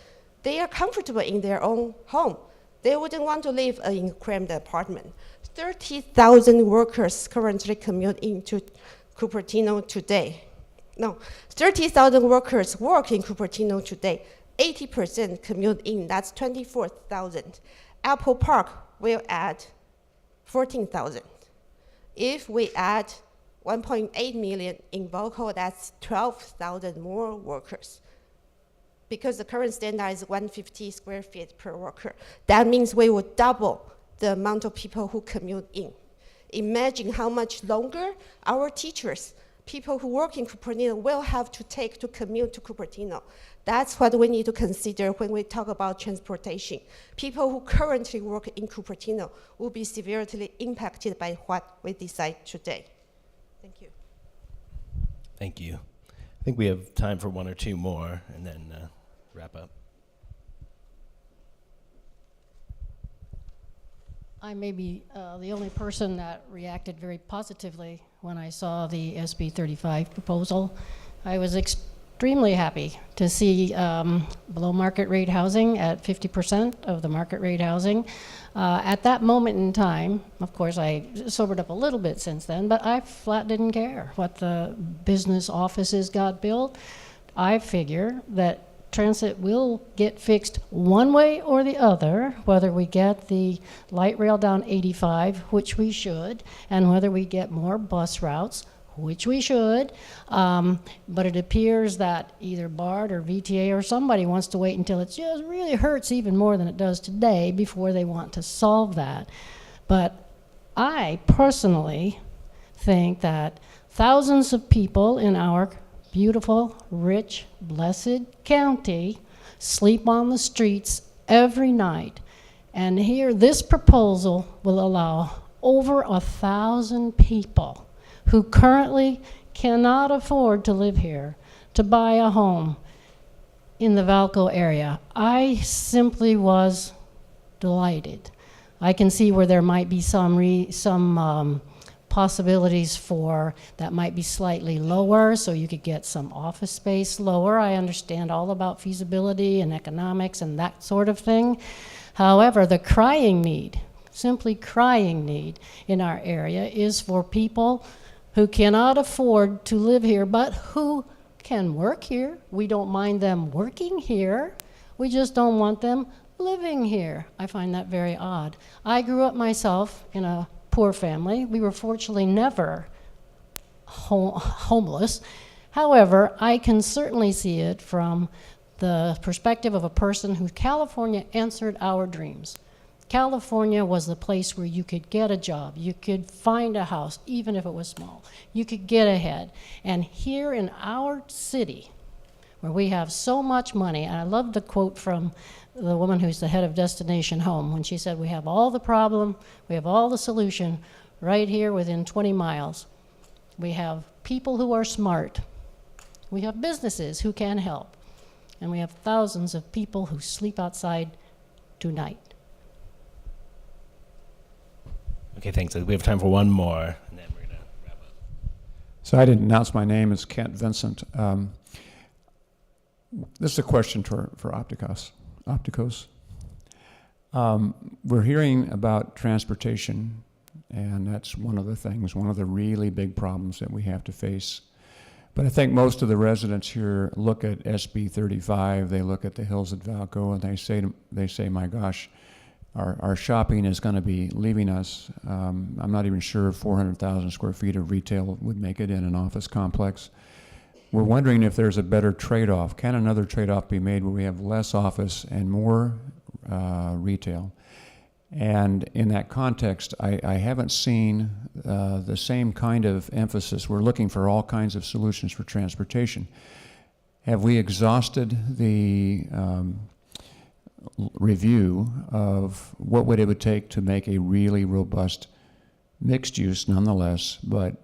They are comfortable in their own home. They wouldn't want to live in a cramped apartment. 30,000 workers currently commute into Cupertino today. No, 30,000 workers work in Cupertino today. 80% commute in, that's 24,000. Apple Park will add 14,000. If we add 1.8 million in Vallco, that's 12,000 more workers. Because the current standard is 150 square feet per worker. That means we would double the amount of people who commute in. Imagine how much longer our teachers, people who work in Cupertino, will have to take to commute to Cupertino. That's what we need to consider when we talk about transportation. People who currently work in Cupertino will be severely impacted by what we decide today. Thank you. Thank you. I think we have time for one or two more, and then wrap up. I may be the only person that reacted very positively when I saw the SB 35 proposal. I was extremely happy to see below market rate housing at 50% of the market rate housing. At that moment in time, of course, I sobered up a little bit since then, but I flat didn't care what the business offices got built. I figure that transit will get fixed one way or the other, whether we get the light rail down 85, which we should, and whether we get more bus routes, which we should. But it appears that either BART or VTA or somebody wants to wait until it just really hurts even more than it does today before they want to solve that. But I personally think that thousands of people in our beautiful, rich, blessed county sleep on the streets every night. And here, this proposal will allow over 1,000 people who currently cannot afford to live here to buy a home in the Vallco area. I simply was delighted. I can see where there might be some possibilities for that might be slightly lower, so you could get some office space lower. I understand all about feasibility and economics and that sort of thing. However, the crying need, simply crying need in our area is for people who cannot afford to live here, but who can work here. We don't mind them working here. We just don't want them living here. I find that very odd. I grew up myself in a poor family. We were fortunately never homeless. However, I can certainly see it from the perspective of a person who California answered our dreams. California was the place where you could get a job, you could find a house, even if it was small. You could get ahead. And here in our city, where we have so much money, and I love the quote from the woman who's the head of Destination Home, when she said, we have all the problem, we have all the solution right here within 20 miles. We have people who are smart. We have businesses who can help. And we have thousands of people who sleep outside tonight. Okay, thanks. We have time for one more, and then we're going to wrap up. So I didn't announce my name. It's Kent Vincent. This is a question for Opticos. We're hearing about transportation, and that's one of the things, one of the really big problems that we have to face. But I think most of the residents here look at SB 35, they look at the hills at Vallco, and they say, my gosh, our shopping is going to be leaving us. I'm not even sure 400,000 square feet of retail would make it in an office complex. We're wondering if there's a better trade-off. Can another trade-off be made where we have less office and more retail? And in that context, I haven't seen the same kind of emphasis. We're looking for all kinds of solutions for transportation. Have we exhausted the review of what it would take to make a really robust mixed use nonetheless, but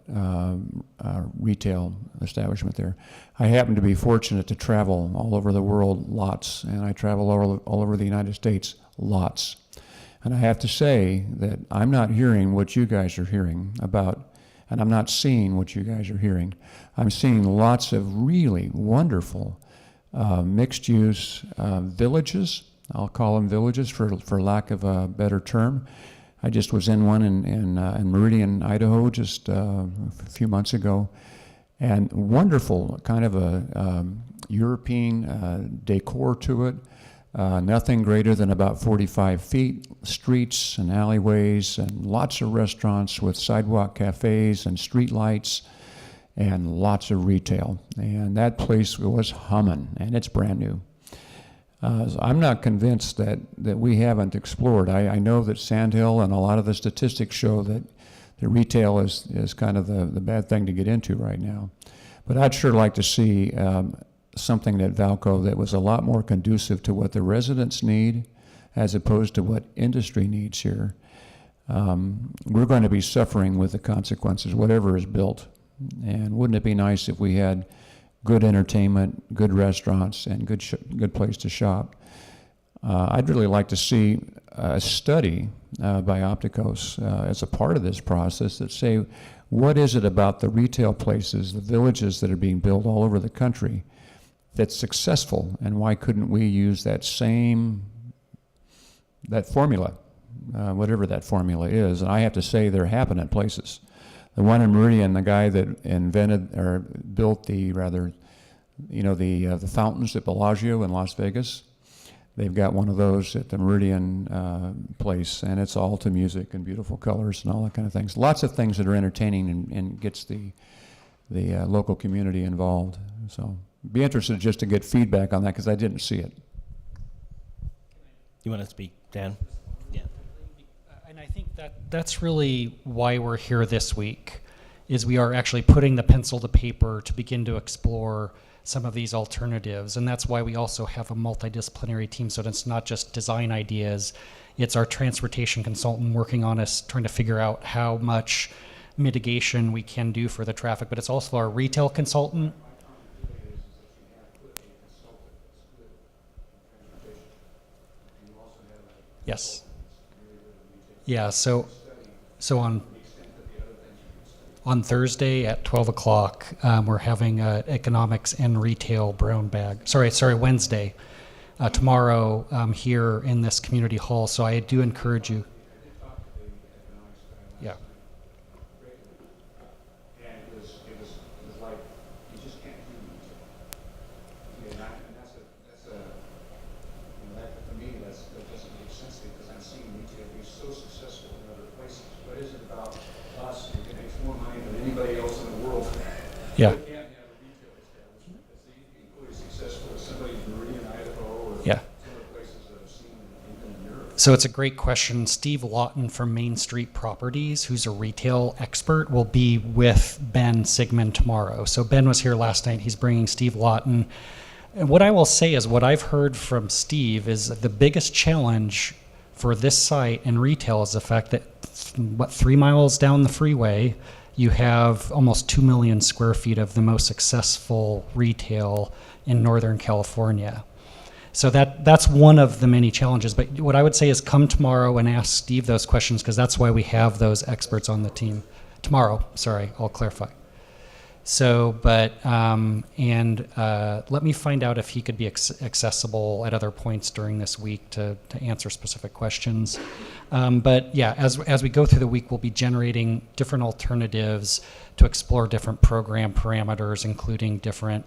retail establishment there? I happen to be fortunate to travel all over the world lots, and I travel all over the United States lots. And I have to say that I'm not hearing what you guys are hearing about, and I'm not seeing what you guys are hearing. I'm seeing lots of really wonderful mixed use villages. I'll call them villages for lack of a better term. I just was in one in Meridian, Idaho, just a few months ago, and wonderful kind of a European decor to it. Nothing greater than about 45 feet, streets and alleyways, and lots of restaurants with sidewalk cafes and street lights, and lots of retail. And that place was humming, and it's brand new. So I'm not convinced that we haven't explored. I know that Sandhill and a lot of the statistics show that the retail is kind of the bad thing to get into right now. But I'd sure like to see something at Vallco that was a lot more conducive to what the residents need as opposed to what industry needs here. We're going to be suffering with the consequences, whatever is built. And wouldn't it be nice if we had good entertainment, good restaurants, and good place to shop? I'd really like to see a study by Opticos as a part of this process that say, what is it about the retail places, the villages that are being built all over the country that's successful, and why couldn't we use that formula, whatever that formula is? And I have to say they're happening places. The one in Meridian, the guy that built the fountains at Bellagio in Las Vegas, they've got one of those at the Meridian place, and it's all to music and beautiful colors and all that kind of things. Lots of things that are entertaining and gets the local community involved. So be interested just to get feedback on that, because I didn't see it. You want to speak, Dan? Yeah. And I think that's really why we're here this week, is we are actually putting the pencil to paper to begin to explore some of these alternatives. And that's why we also have a multidisciplinary team, so that it's not just design ideas. It's our transportation consultant working on us, trying to figure out how much mitigation we can do for the traffic, but it's also our retail consultant. Yes. Yeah, so on Thursday at 12 o'clock, we're having economics and retail brown bag. Sorry, Wednesday. Tomorrow here in this community hall, so I do encourage you. Yeah. Yeah. You can't have a retail establishment that's equally successful as somebody in Meridian, Idaho, or Yeah. some of the places that I've seen in Europe. So it's a great question. Steve Lawton from Main Street Properties, who's a retail expert, will be with Ben Sigmund tomorrow. So Ben was here last night. He's bringing Steve Lawton. And what I will say is what I've heard from Steve is that the biggest challenge for this site and retail is the fact that 3 miles down the freeway, you have almost 2 million square feet of the most successful retail in Northern California. So that's one of the many challenges. But what I would say is come tomorrow and ask Steve those questions, because that's why we have those experts on the team. Tomorrow, sorry, I'll clarify. So, but, let me find out if he could be accessible at other points during this week to answer specific questions. But yeah, as we go through the week, we'll be generating different alternatives to explore different program parameters, including different.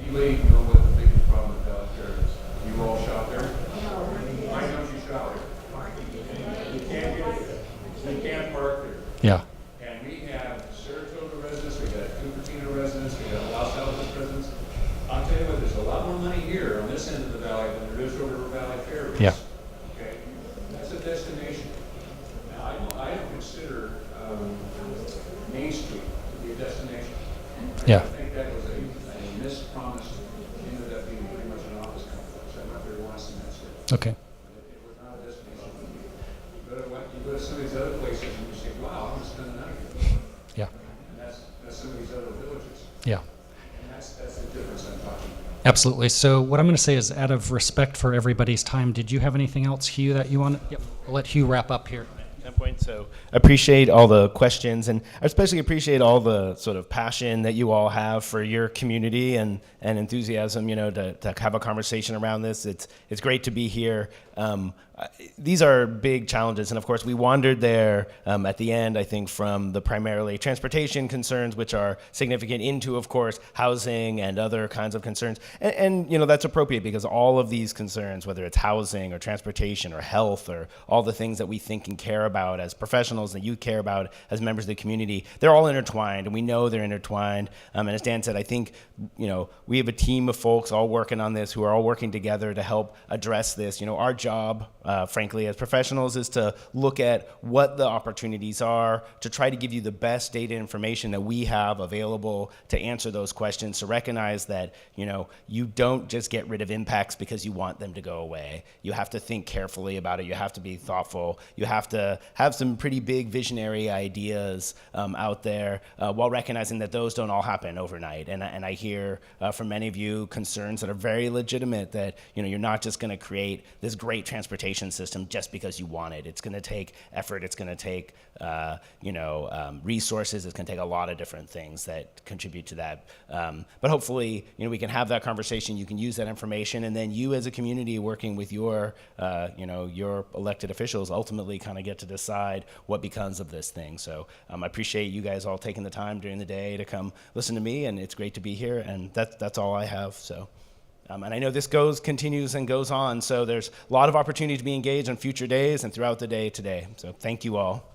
Anybody know what the biggest problem with Vallco is? You all shop there? Why don't you shop there? You can't get there. You can't park there. Yeah. And we have Saratoga residents, we got Cupertino residents, we got Los Altos residents. I'll tell you what, there's a lot more money here on this end of the valley than there is over Valley Fair. Yeah. Okay, that's a destination. Now, I don't consider Main Street to be a destination. Yeah. I think that was a missed promise. Ended up being pretty much an office complex. I'm not very honest in that state. Okay. It was not a destination. You go to some of these other places and you say, wow, I'm going to spend the night here. Yeah. And that's some of these other villages. Yeah. And that's the difference I'm talking about. Absolutely. So what I'm going to say is, out of respect for everybody's time, did you have anything else, Hugh, that you want? Yep. I'll let Hugh wrap up here. Point. So I appreciate all the questions, and I especially appreciate all the sort of passion that you all have for your community and enthusiasm, to have a conversation around this. It's great to be here. These are big challenges, and of course we wandered there at the end, I think, from the primarily transportation concerns, which are significant, into, of course, housing and other kinds of concerns. And that's appropriate, because all of these concerns, whether it's housing or transportation or health or all the things that we think and care about as professionals, that you care about as members of the community, they're all intertwined, and we know they're intertwined. And as Dan said, I think, we have a team of folks all working on this, who are all working together to help address this. Our job, frankly, as professionals, is to look at what the opportunities are, to try to give you the best data information that we have available to answer those questions, to recognize that, you don't just get rid of impacts because you want them to go away. You have to think carefully about it. You have to be thoughtful. You have to have some pretty big visionary ideas out there, while recognizing that those don't all happen overnight. And I hear from many of you concerns that are very legitimate, that, you're not just going to create this great transportation system just because you want it. It's going to take effort. It's going to take, resources. It's going to take a lot of different things that contribute to that. But hopefully, we can have that conversation. You can use that information, and then you, as a community, working with your elected officials, ultimately kind of get to decide what becomes of this thing. So I appreciate you guys all taking the time during the day to come listen to me, and it's great to be here. And that's all I have. So. And I know this continues and goes on, so there's a lot of opportunity to be engaged on future days and throughout the day today. So thank you all.